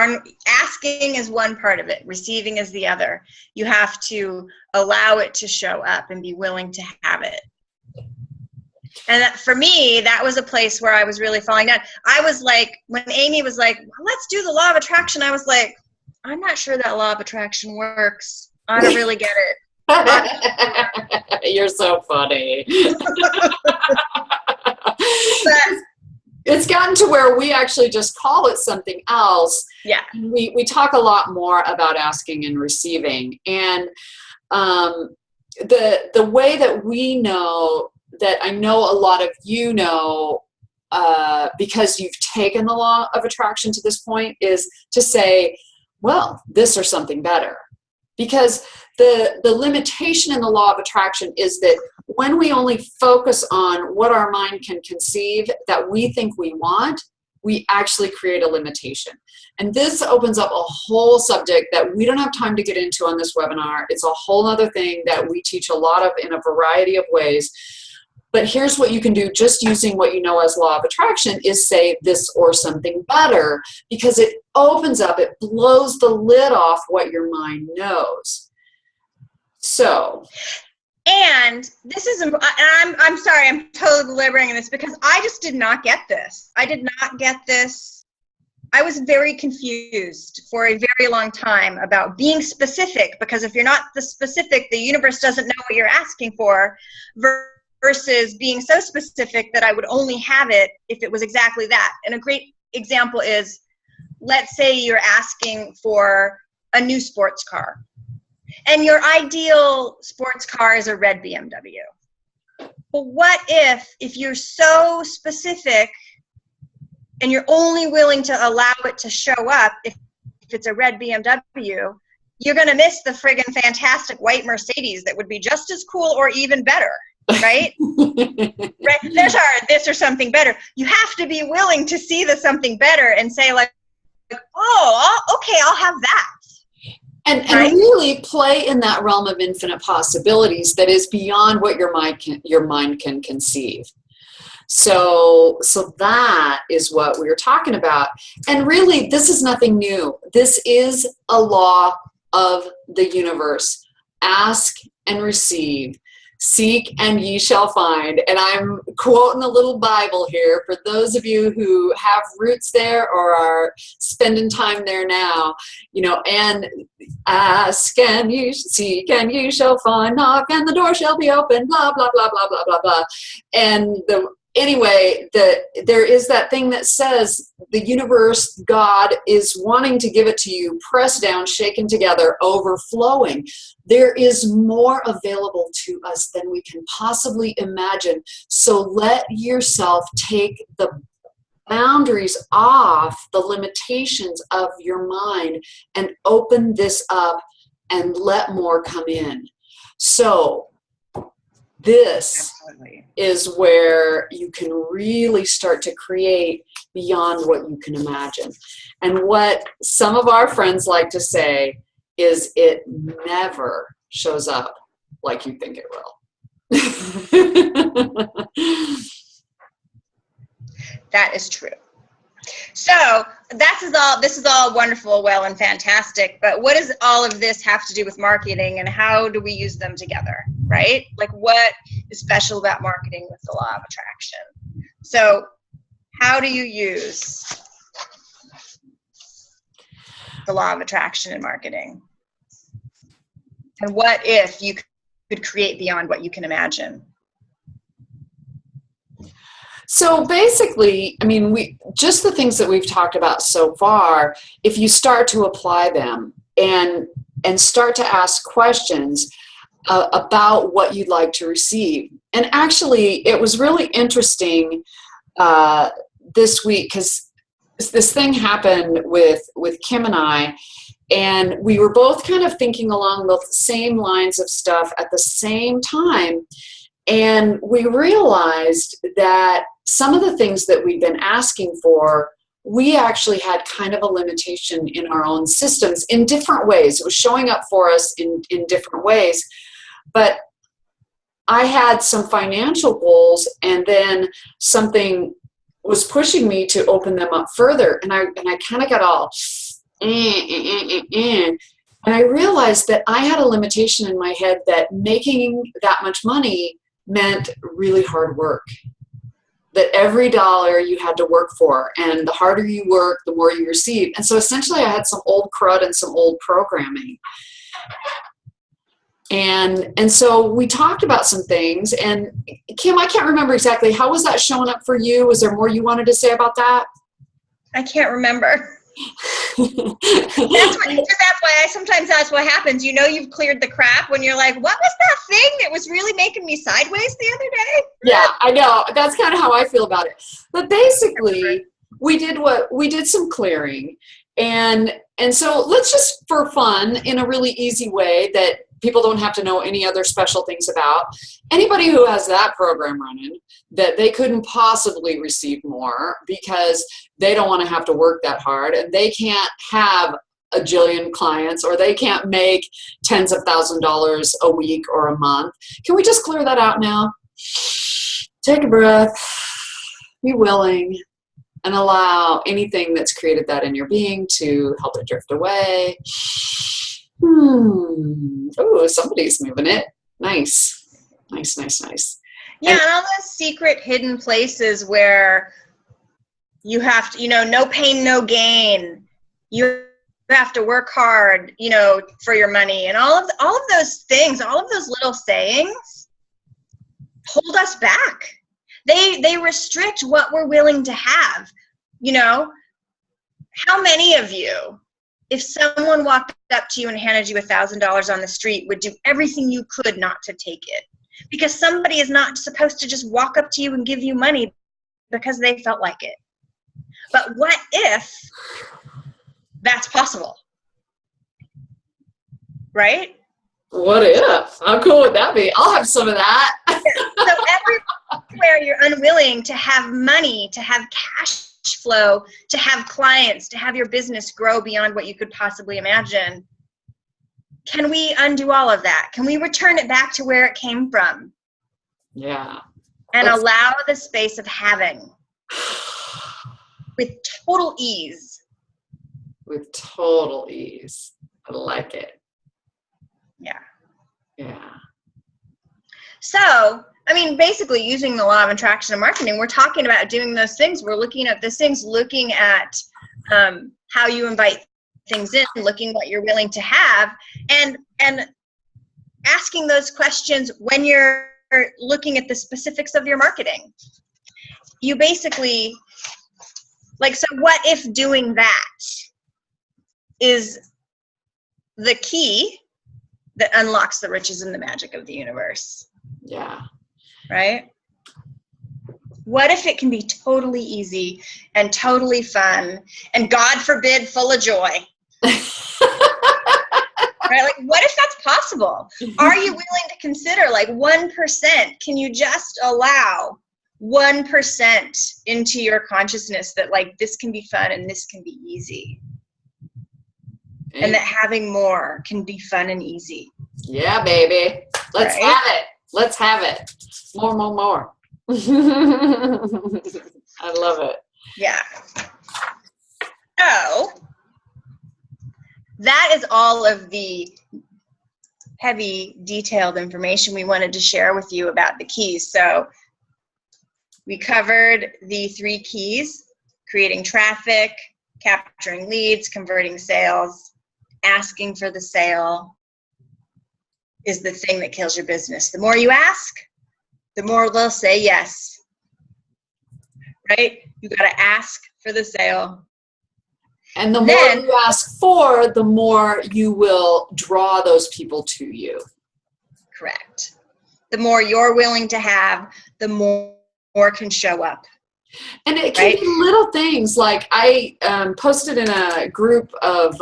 asking is one part of it, receiving is the other. You have to allow it to show up and be willing to have it. And that, for me, that was a place where I was really falling down. I was like, when Amy was like, well, let's do the law of attraction, I was like, I'm not sure that law of attraction works. I don't really get it. You're so funny. It's gotten to where we actually just call it something else. Yeah. We talk a lot more about asking and receiving. And the way that we know, that I know a lot of you know, because you've taken the law of attraction to this point, is to say, well, this or something better. Because the limitation in the law of attraction is that when we only focus on what our mind can conceive that we think we want, we actually create a limitation. And this opens up a whole subject that we don't have time to get into on this webinar. It's a whole other thing that we teach a lot of in a variety of ways. But here's what you can do just using what you know as law of attraction, is say this or something better, because it opens up, it blows the lid off what your mind knows. So. And this is, I'm sorry, I'm totally belaboring this, because I just did not get this. I did not get this. I was very confused for a very long time about being specific, because if you're not the specific, the universe doesn't know what you're asking for, versus being so specific that I would only have it if it was exactly that. And a great example is, let's say you're asking for a new sports car, and your ideal sports car is a red BMW. But what if you're so specific and you're only willing to allow it to show up if it's a red BMW, you're going to miss the friggin' fantastic white Mercedes that would be just as cool or even better. Right? Right? There's our this or something better. You have to be willing to see the something better and say, like, oh, okay, I'll have that. And right? really play in that realm of infinite possibilities that is beyond what your mind can conceive. So that is what we were talking about. And really, this is nothing new. This is a law of the universe. Ask and receive. Seek and ye shall find. And I'm quoting a little Bible here for those of you who have roots there or are spending time there now, you know, and ask and you seek and you shall find, knock and the door shall be open, blah, blah, blah, blah, blah, blah, blah. And anyway, there is that thing that says the universe, God, is wanting to give it to you, pressed down, shaken together, overflowing. There is more available to us than we can possibly imagine. So let yourself take the boundaries off, the limitations of your mind, and open this up and let more come in. So this Absolutely. is where you can really start to create beyond what you can imagine. And what some of our friends like to say is, it never shows up like you think it will. That is true. So this is all wonderful, well, and fantastic, but what does all of this have to do with marketing, and how do we use them together, right? Like, what is special about marketing with the law of attraction? So how do you use the law of attraction in marketing? And what if you could create beyond what you can imagine? So basically, I mean, just the things that we've talked about so far, if you start to apply them and start to ask questions about what you'd like to receive. And actually, it was really interesting this week, because this thing happened with Kim and I, and we were both kind of thinking along the same lines of stuff at the same time. And we realized that some of the things that we'd been asking for, we actually had kind of a limitation in our own systems in different ways. It was showing up for us in different ways. But I had some financial goals, and then something was pushing me to open them up further. And I kind of got all, and I realized that I had a limitation in my head that making that much money meant really hard work. That every dollar you had to work for, and the harder you work, the more you receive. And so essentially I had some old crud and some old programming. And so we talked about some things, and Kim, I can't remember exactly, how was that showing up for you? Was there more you wanted to say about that? I can't remember. That's why I sometimes ask what happens. You know, you've cleared the crap when you're like, what was that thing that was really making me sideways the other day? Yeah, I know. That's kind of how I feel about it. But basically, we did some clearing. And so let's just, for fun, in a really easy way that people don't have to know any other special things about, anybody who has that program running, that they couldn't possibly receive more because they don't want to have to work that hard, and they can't have a jillion clients, or they can't make tens of $1,000s a week or a month. Can we just clear that out now? Take a breath, be willing, and allow anything that's created that in your being to help it drift away. Oh, somebody's moving it. Nice. Nice, nice, nice. Yeah, and all those secret hidden places where you have to, no pain, no gain. You have to work hard, for your money, and all of those things, all of those little sayings hold us back. They restrict what we're willing to have. How many of you, if someone walked up to you and handed you $1,000 on the street, would do everything you could not to take it? Because somebody is not supposed to just walk up to you and give you money because they felt like it. But what if that's possible? Right? What if? How cool would that be? I'll have some of that. So everywhere you're unwilling to have money, to have cash flow, to have clients, to have your business grow beyond what you could possibly imagine, can we undo all of that? Can we return it back to where it came from? Yeah. And allow the space of having with total ease. With total ease. I like it. Yeah. Yeah. So, basically using the law of attraction and marketing, we're talking about doing those things. We're looking at those things, looking at how you invite things in, looking what you're willing to have, and asking those questions when you're looking at the specifics of your marketing. You basically, so what if doing that is the key that unlocks the riches and the magic of the universe? Yeah. Right? What if it can be totally easy and totally fun and, God forbid, full of joy? Right? What if that's possible? Are you willing to consider 1%? Can you just allow 1% into your consciousness that this can be fun and this can be easy? And that having more can be fun and easy. Yeah, baby. Let's have it. Let's have it. More. I love it. Yeah. So that is all of the heavy, detailed information we wanted to share with you about the keys. So we covered the 3 keys: creating traffic, capturing leads, converting sales. Asking for the sale is the thing that kills your business. The more you ask, the more they'll say yes. Right? You got to ask for the sale. And the more you ask for, the more you will draw those people to you. Correct. The more you're willing to have, the more can show up. And it can right? be little things like I posted in a group of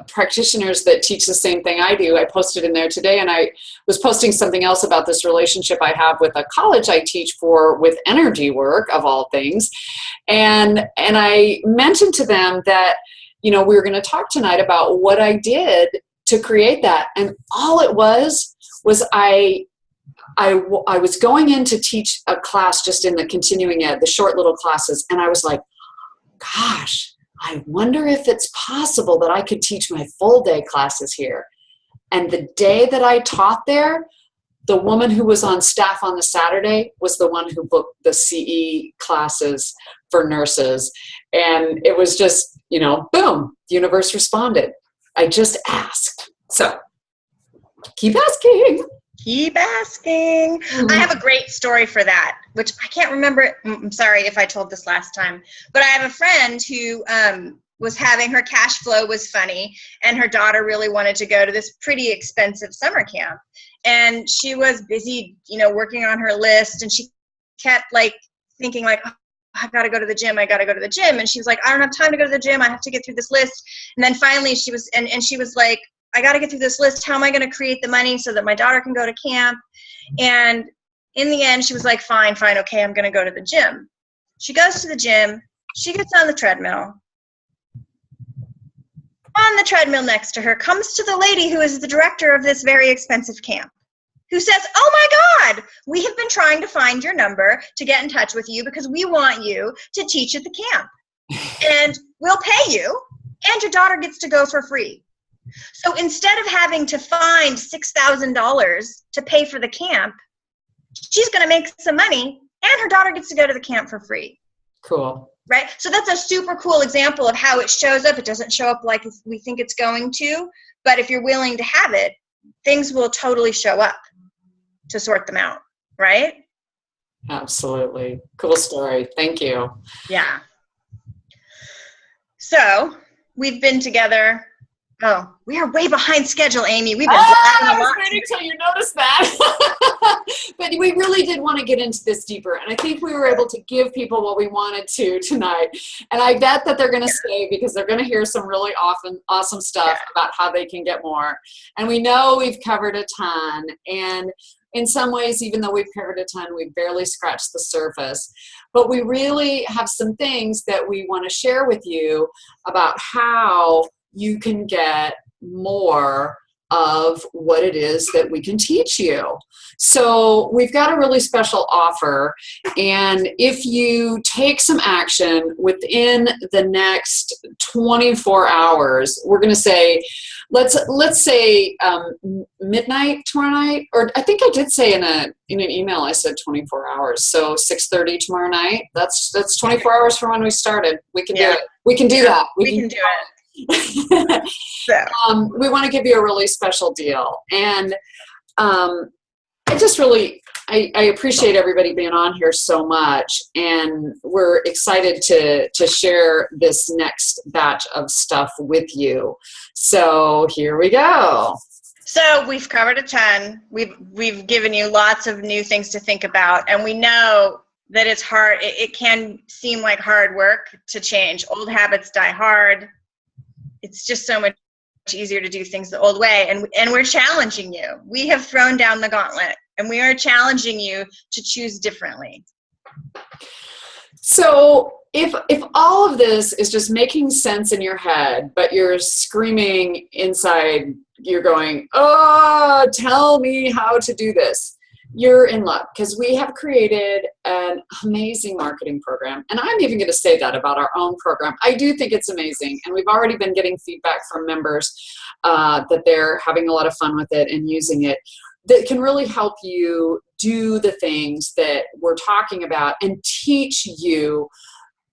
practitioners that teach the same thing I do. I posted in there today, and I was posting something else about this relationship I have with a college I teach for with energy work, of all things. And I mentioned to them that, we were going to talk tonight about what I did to create that. And all it was I was going in to teach a class just in the continuing ed, the short little classes, and I was like, gosh, I wonder if it's possible that I could teach my full day classes here. And the day that I taught there, the woman who was on staff on the Saturday was the one who booked the CE classes for nurses. And it was just, boom, the universe responded. I just asked. So keep asking. Keep asking. I have a great story for that, which I can't remember. I'm sorry if I told this last time, but I have a friend who was having, her cash flow was funny, and her daughter really wanted to go to this pretty expensive summer camp. And she was busy, working on her list, and she kept thinking oh, I got to go to the gym. I got to go to the gym. And she was like, I don't have time to go to the gym. I have to get through this list. And then finally she was, and she was like, I got to get through this list. How am I going to create the money so that my daughter can go to camp? And in the end, she was like, fine, okay, I'm going to go to the gym. She goes to the gym. She gets on the treadmill. On the treadmill next to her comes to the lady who is the director of this very expensive camp, who says, oh my God, we have been trying to find your number to get in touch with you because we want you to teach at the camp. And we'll pay you, and your daughter gets to go for free. So instead of having to find $6,000 to pay for the camp, she's going to make some money, and her daughter gets to go to the camp for free. Cool. Right? So that's a super cool example of how it shows up. It doesn't show up like we think it's going to, but if you're willing to have it, things will totally show up to sort them out. Right? Absolutely. Cool story. Thank you. Yeah. So we've been together. Oh, we are way behind schedule, Amy. We've been I was waiting until you noticed that. But we really did want to get into this deeper. And I think we were able to give people what we wanted to tonight. And I bet that they're going to stay because they're going to hear some really awesome stuff about how they can get more. And we know we've covered a ton. And in some ways, even though we've covered a ton, we've barely scratched the surface. But we really have some things that we want to share with you about how you can get more of what it is that we can teach you. So we've got a really special offer, and if you take some action within the next 24 hours, we're going to say, let's say midnight tomorrow night, or I think I did say in an email I said 24 hours. So 6:30 tomorrow night. That's 24 hours from when we started. We can do it. We can do that. We can do it. We want to give you a really special deal, and I just really I appreciate everybody being on here so much, and we're excited to share this next batch of stuff with you. So here we go. So we've covered a ton. We've given you lots of new things to think about, and we know that it's hard. It can seem like hard work to change. Old habits die hard. It's just so much easier to do things the old way. And we're challenging you. We have thrown down the gauntlet, and we are challenging you to choose differently. So if all of this is just making sense in your head, but you're screaming inside, you're going, oh, tell me how to do this, you're in luck, because we have created an amazing marketing program. And I'm even going to say that about our own program. I do think it's amazing. And we've already been getting feedback from members that they're having a lot of fun with it and using it, that can really help you do the things that we're talking about and teach you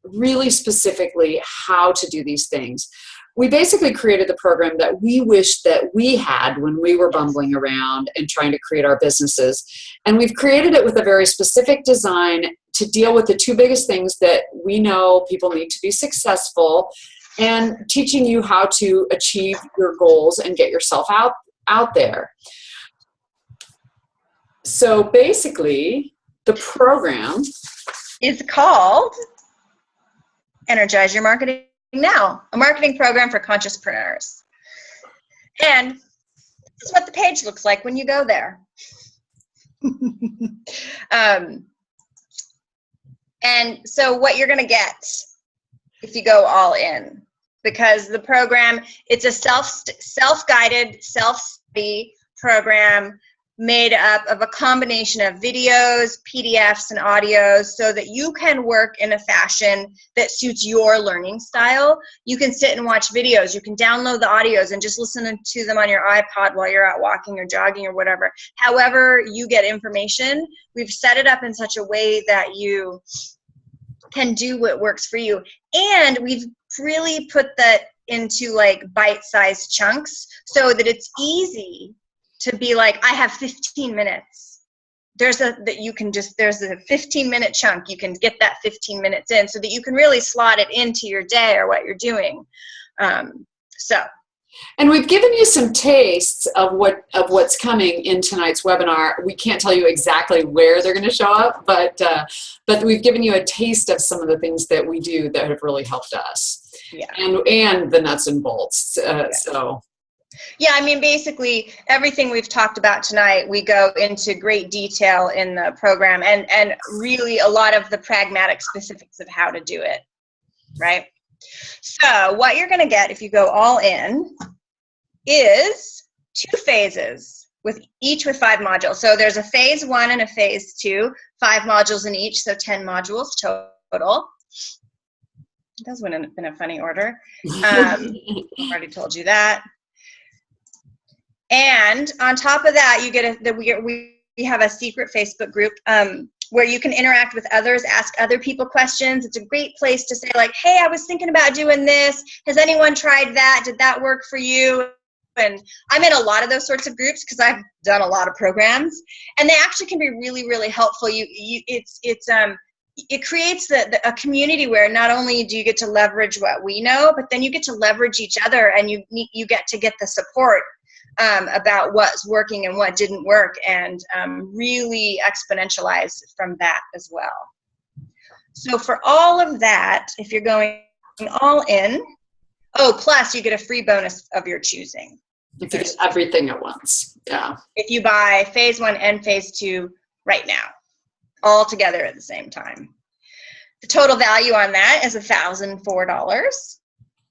really specifically how to do these things. We basically created the program that we wish that we had when we were bumbling around and trying to create our businesses. And we've created it with a very specific design to deal with the two biggest things that we know people need to be successful, and teaching you how to achieve your goals and get yourself out there. So basically, the program is called Energize Your Marketing Now, a marketing program for consciouspreneurs. And this is what the page looks like when you go there. And so what you're going to get if you go all in, because the program, it's a self-guided, self-study program made up of a combination of videos, PDFs, and audios so that you can work in a fashion that suits your learning style. You can sit and watch videos. You can download the audios and just listen to them on your iPod while you're out walking or jogging or whatever. However you get information, we've set it up in such a way that you can do what works for you. And we've really put that into like bite-sized chunks so that it's easy to be like, I have 15 minutes. There's a 15-minute chunk. You can get that 15 minutes in so that you can really slot it into your day or what you're doing. And we've given you some tastes of what's coming in tonight's webinar. We can't tell you exactly where they're going to show up, but we've given you a taste of some of the things that we do that have really helped us. Yeah. And the nuts and bolts. So. Yeah, I mean, basically everything we've talked about tonight, we go into great detail in the program and really a lot of the pragmatic specifics of how to do it, right? So what you're going to get if you go all in is 2 phases, each with 5 modules. So there's a phase 1 and a phase 2, 5 modules in each, so 10 modules total. That wouldn't have been a funny order. Already told you that. And on top of that, you get we have a secret Facebook group where you can interact with others, ask other people questions. It's a great place to say like, hey, I was thinking about doing this. Has anyone tried that? Did that work for you? And I'm in a lot of those sorts of groups because I've done a lot of programs, and they actually can be really, really helpful. It creates a community where not only do you get to leverage what we know, but then you get to leverage each other, and you get to get the support about what's working and what didn't work, and really exponentialize from that as well. So for all of that, if you're going all in, plus you get a free bonus of your choosing. If you get everything at once, yeah. If you buy phase 1 and phase 2 right now, all together at the same time. The total value on that is $1,004,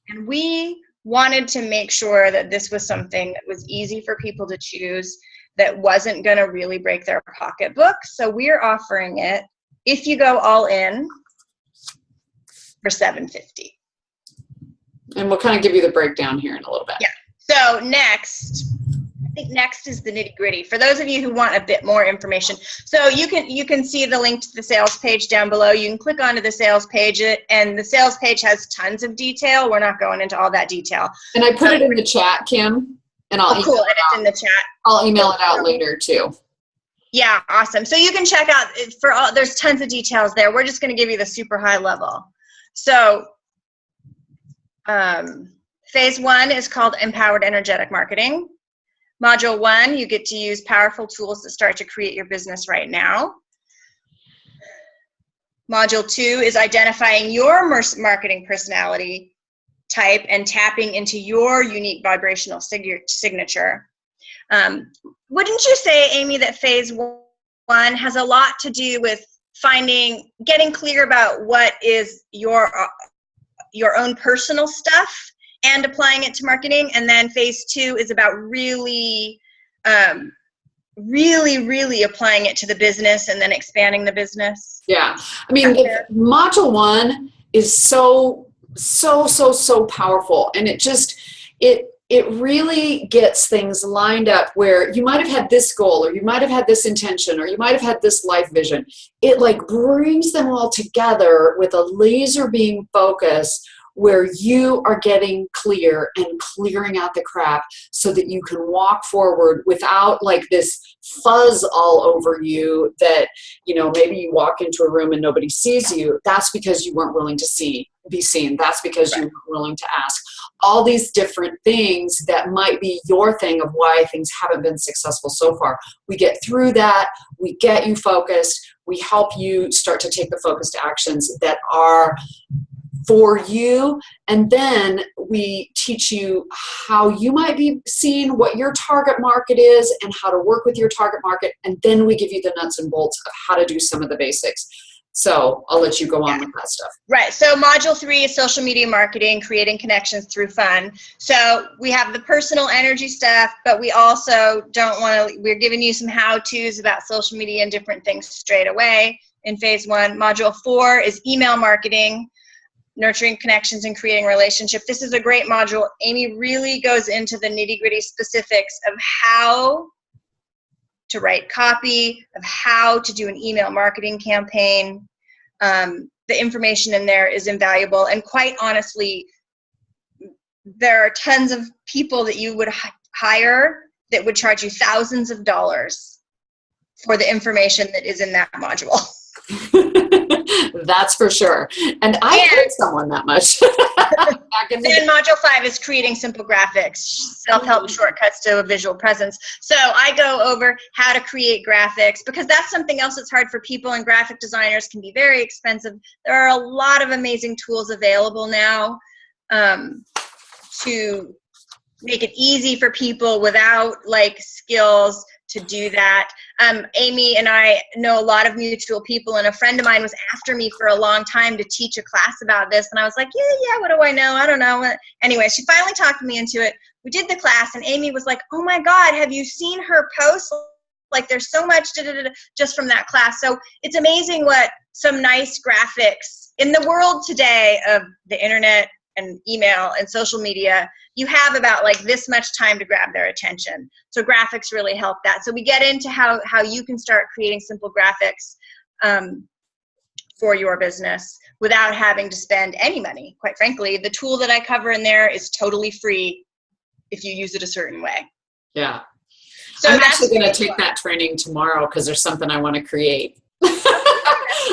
and we wanted to make sure that this was something that was easy for people to choose, that wasn't going to really break their pocketbook. So we're offering it, if you go all in, for $750. And we'll kind of give you the breakdown here in a little bit. Yeah. So next, I think next is the nitty-gritty. For those of you who want a bit more information, so you can see the link to the sales page down below. You can click onto the sales page, and the sales page has tons of detail. We're not going into all that detail. And I put it in the chat, Kim, and I'll cool, and it's in the chat. I'll email it out later too. Yeah, awesome. So you can check out there's tons of details there. We're just going to give you the super high level. So phase 1 is called Empowered Energetic Marketing. Module 1, you get to use powerful tools to start to create your business right now. Module 2 is identifying your marketing personality type and tapping into your unique vibrational signature. Wouldn't you say, Amy, that phase 1 has a lot to do with getting clear about what is your own personal stuff and applying it to marketing, and then phase 2 is about really applying it to the business and then expanding the business? Yeah, I mean, module 1 is so powerful, and it really gets things lined up where you might have had this goal, or you might have had this intention, or you might have had this life vision. It like brings them all together with a laser beam focus, where you are getting clear and clearing out the crap so that you can walk forward without like this fuzz all over you that, maybe you walk into a room and nobody sees you. That's because you weren't willing to be seen. That's because you weren't willing to ask. All these different things that might be your thing of why things haven't been successful so far. We get through that. We get you focused. We help you start to take the focused actions that are for you. And then we teach you how you might be seeing what your target market is and how to work with your target market. And then we give you the nuts and bolts of how to do some of the basics. So I'll let you go on with that stuff. Right. So module 3 is social media marketing, creating connections through fun. So we have the personal energy stuff, but we also don't want to, we're giving you some how-tos about social media and different things straight away in phase 1. Module 4 is email marketing, nurturing connections and creating relationship. This is a great module. Amy really goes into the nitty-gritty specifics of how to write copy, of how to do an email marketing campaign. The information in there is invaluable. And quite honestly, there are tons of people that you would hire that would charge you thousands of dollars for the information that is in that module. That's for sure. And I paid someone that much. Then module 5 is creating simple graphics, self-help shortcuts to a visual presence. So I go over how to create graphics, because that's something else that's hard for people, and graphic designers can be very expensive. There are a lot of amazing tools available now to make it easy for people without like skills to do that. Amy and I know a lot of mutual people, and a friend of mine was after me for a long time to teach a class about this, and I was like, yeah, what do I know? I don't know. Anyway, she finally talked me into it. We did the class, and Amy was like, oh my God, have you seen her posts? Like, there's so much just from that class. So it's amazing what some nice graphics in the world today of the internet and email and social media, you have about like this much time to grab their attention. So graphics really help that. So we get into how you can start creating simple graphics for your business without having to spend any money. Quite frankly, the tool that I cover in there is totally free if you use it a certain way. Yeah. So I'm actually going to take that training tomorrow because there's something I want to create.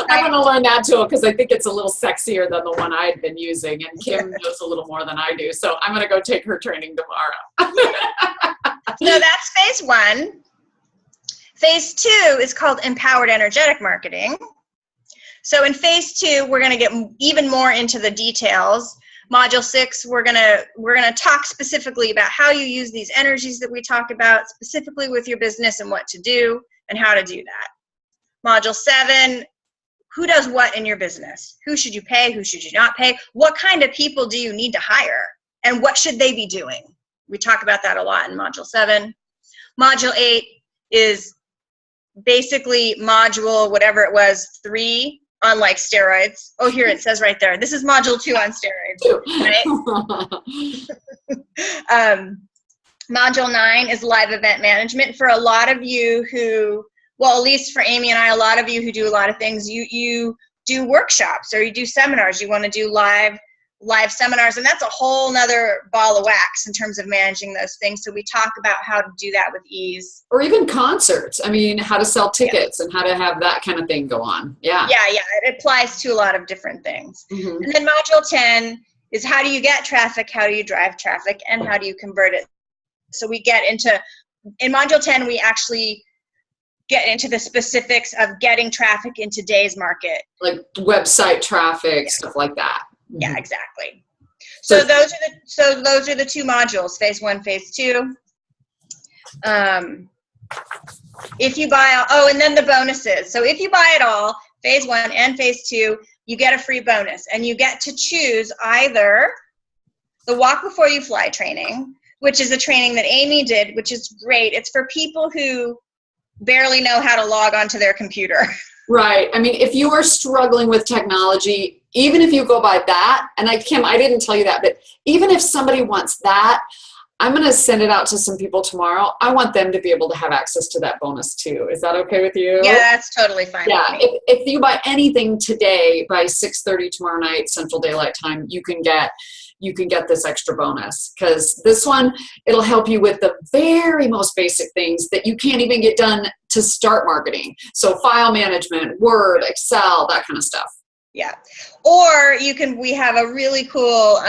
I want to learn that tool because I think it's a little sexier than the one I'd been using, and Kim knows a little more than I do. So I'm going to go take her training tomorrow. So that's phase 1. Phase 2 is called empowered energetic marketing. So in phase 2, we're going to get even more into the details. Module 6, we're gonna talk specifically about how you use these energies that we talk about specifically with your business and what to do and how to do that. Module 7, who does what in your business? Who should you pay? Who should you not pay? What kind of people do you need to hire? And what should they be doing? We talk about that a lot in Module 7. Module 8 is basically module, whatever it was, 3 on like steroids. Oh, here it says right there. This is module 2 on steroids, right? Module 9 is live event management. For a lot of you who, well, at least for Amy and I, a lot of you who do a lot of things, you do workshops or you do seminars. You want to do live seminars, and that's a whole nother ball of wax in terms of managing those things. So we talk about how to do that with ease. Or even concerts. I mean, how to sell tickets and how to have that kind of thing go on. Yeah. Yeah, it applies to a lot of different things. Mm-hmm. And then module 10 is how do you get traffic, how do you drive traffic, and how do you convert it. So we get into, in module 10, we actually get into the specifics of getting traffic in today's market. Like website traffic, stuff like that. Yeah, exactly. So those are the 2 modules, phase 1, phase 2. If you buy, and then the bonuses. So if you buy it all, phase 1 and phase 2, you get a free bonus, and you get to choose either the Walk Before You Fly training, which is a training that Amy did, which is great. It's for people who barely know how to log onto their computer. Right. I mean, if you are struggling with technology, even if you go by that, and Kim, I didn't tell you that, but even if somebody wants that, I'm going to send it out to some people tomorrow. I want them to be able to have access to that bonus too. Is that okay with you? Yeah, that's totally fine with me. If you buy anything today by 6:30 tomorrow night, Central Daylight Time, you can get this extra bonus, because this one, it'll help you with the very most basic things that you can't even get done to start marketing. So file management, Word, Excel, that kind of stuff. Yeah. Or we have a really cool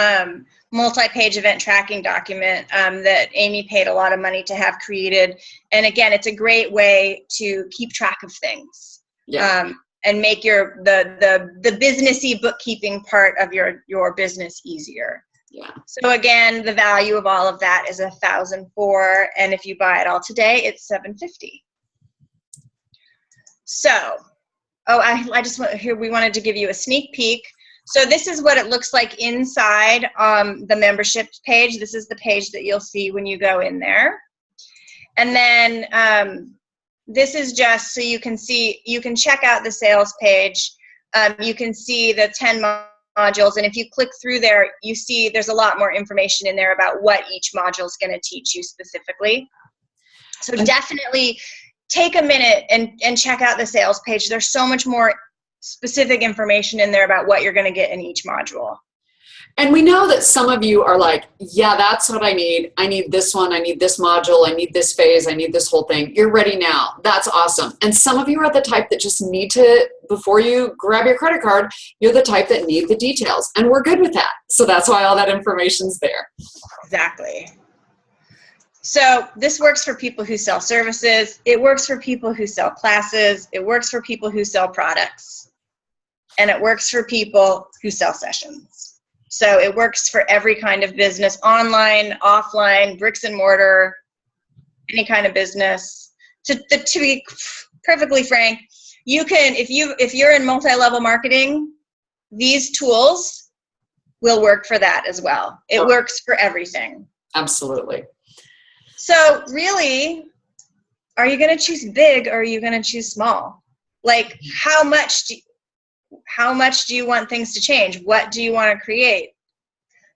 multi-page event tracking document that Amy paid a lot of money to have created. And again, it's a great way to keep track of things. Yeah. and make the businessy bookkeeping part of your business easier. Yeah. So again, the value of all of that is $1,004, and if you buy it all today, it's $750. So, I just want here. We wanted to give you a sneak peek. So this is what it looks like inside the membership page. This is the page that you'll see when you go in there, and then this is just so you can see. You can check out the sales page. You can see the 10 modules, and if you click through there, you see there's a lot more information in there about what each module is going to teach you specifically. So definitely take a minute and check out the sales page. There's so much more specific information in there about what you're going to get in each module. And we know that some of you are like, yeah, that's what I need. I need this one. I need this module. I need this phase. I need this whole thing. You're ready now. That's awesome. And some of you are the type that just need to, before you grab your credit card, you're the type that need the details. And we're good with that. So that's why all that information's there. Exactly. So this works for people who sell services. It works for people who sell classes. It works for people who sell products. And it works for people who sell sessions. So it works for every kind of business, online, offline, bricks and mortar, any kind of business. To be perfectly frank, you can, if you're in multi-level marketing, these tools will work for that as well. It works for everything. Absolutely. So really, are you going to choose big or are you going to choose small? Like how much do you want things to change? What do you want to create?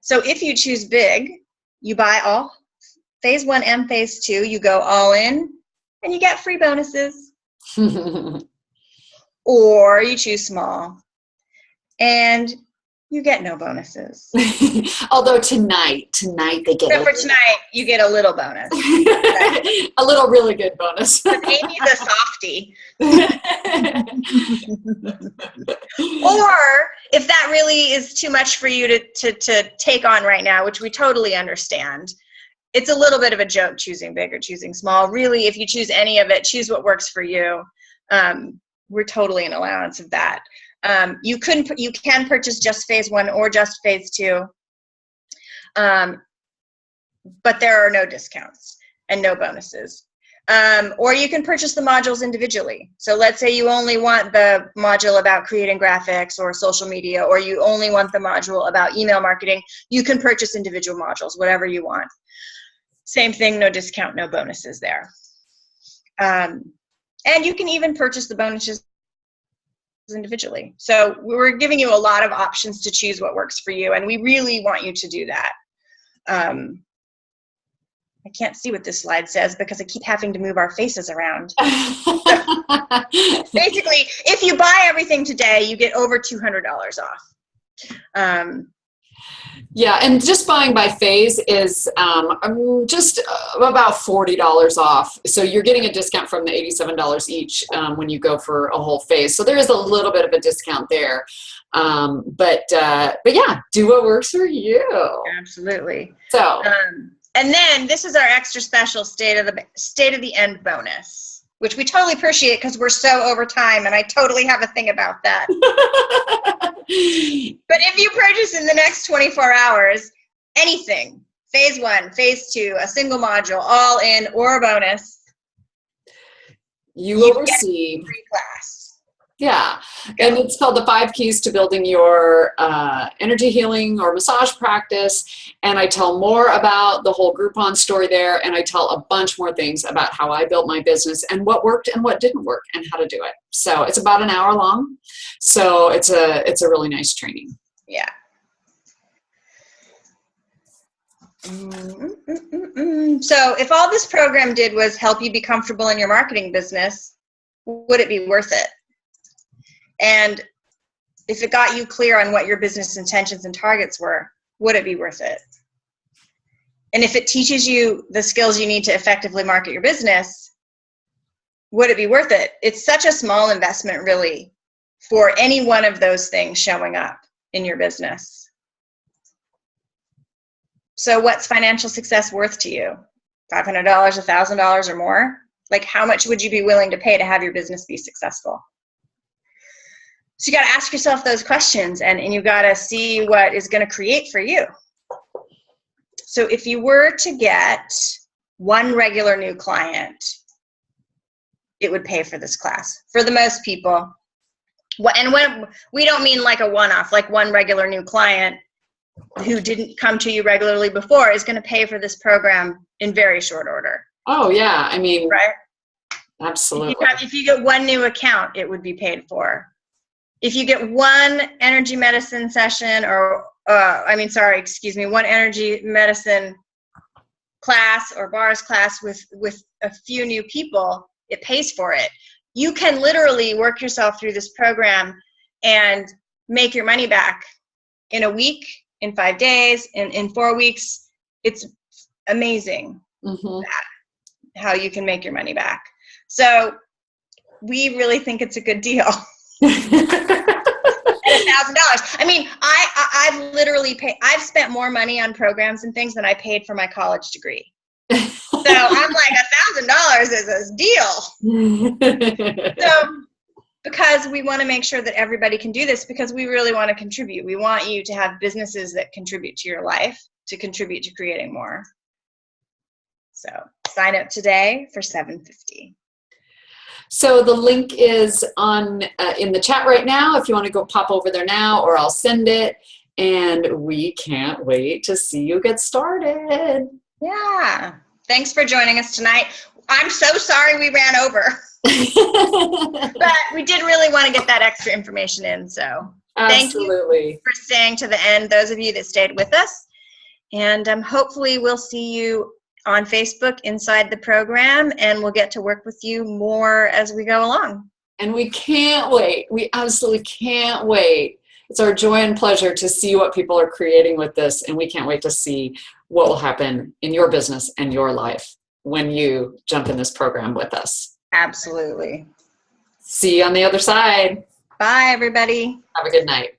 So if you choose big, you buy all phase 1 and phase 2, you go all in and you get free bonuses. Or you choose small and you get no bonuses. Although tonight they get So for tonight, you get a little bonus. a little really good bonus. Amy's a softie. Or if that really is too much for you to take on right now, which we totally understand, it's a little bit of a joke choosing big or choosing small. Really, if you choose any of it, choose what works for you. We're totally in allowance of that. You can purchase just phase 1 or just phase 2, but there are no discounts and no bonuses. Or you can purchase the modules individually. So let's say you only want the module about creating graphics or social media, or you only want the module about email marketing. You can purchase individual modules, whatever you want. Same thing, no discount, no bonuses there. And you can even purchase the bonuses individually. So we're giving you a lot of options to choose what works for you, and we really want you to do that. I can't see what this slide says because I keep having to move our faces around. So basically, if you buy everything today, you get over $200 off. Yeah, and just buying by phase is just about $40 off. So you're getting a discount from the $87 each when you go for a whole phase. So there is a little bit of a discount there. But yeah, do what works for you. Absolutely. So. And then this is our extra special state of the end bonus, which we totally appreciate because we're so over time, and I totally have a thing about that. But if you purchase in the next 24 hours, anything, phase 1, phase 2, a single module, all in, or a bonus, you will receive free class. Yeah, and it's called the 5 Keys to Building Your Energy Healing or Massage Practice. And I tell more about the whole Groupon story there, and I tell a bunch more things about how I built my business and what worked and what didn't work and how to do it. So it's about an hour long. So it's a really nice training. Yeah. So if all this program did was help you be comfortable in your marketing business, would it be worth it? And if it got you clear on what your business intentions and targets were, would it be worth it? And if it teaches you the skills you need to effectively market your business, would it be worth it? It's such a small investment, really, for any one of those things showing up in your business. So what's financial success worth to you? $500, $1,000 or more? Like, how much would you be willing to pay to have your business be successful? So you got to ask yourself those questions, and you got to see what is going to create for you. So if you were to get one regular new client, it would pay for this class for the most people. And when we don't mean like a one-off, like one regular new client who didn't come to you regularly before is going to pay for this program in very short order. Oh yeah, I mean, right? Absolutely. If you get one new account, it would be paid for. If you get one energy medicine session one energy medicine class or bars class with a few new people, it pays for it. You can literally work yourself through this program and make your money back in a week, in 5 days, in 4 weeks. It's amazing how you can make your money back. So we really think it's a good deal. At $1,000. I mean, I've literally paid. I've spent more money on programs and things than I paid for my college degree. So I'm like, $1,000 is a deal. So because we want to make sure that everybody can do this, because we really want to contribute. We want you to have businesses that contribute to your life, to contribute to creating more. So sign up today for $750. So the link is on in the chat right now if you want to go pop over there now, or I'll send it. And we can't wait to see you get started. Yeah. Thanks for joining us tonight. I'm so sorry we ran over. But we did really want to get that extra information in. So thank you for staying to the end, those of you that stayed with us. And hopefully we'll see you on Facebook inside the program, and we'll get to work with you more as we go along. And we can't wait. We absolutely can't wait. It's our joy and pleasure to see what people are creating with this, and we can't wait to see what will happen in your business and your life when you jump in this program with us. Absolutely. See you on the other side. Bye, everybody. Have a good night.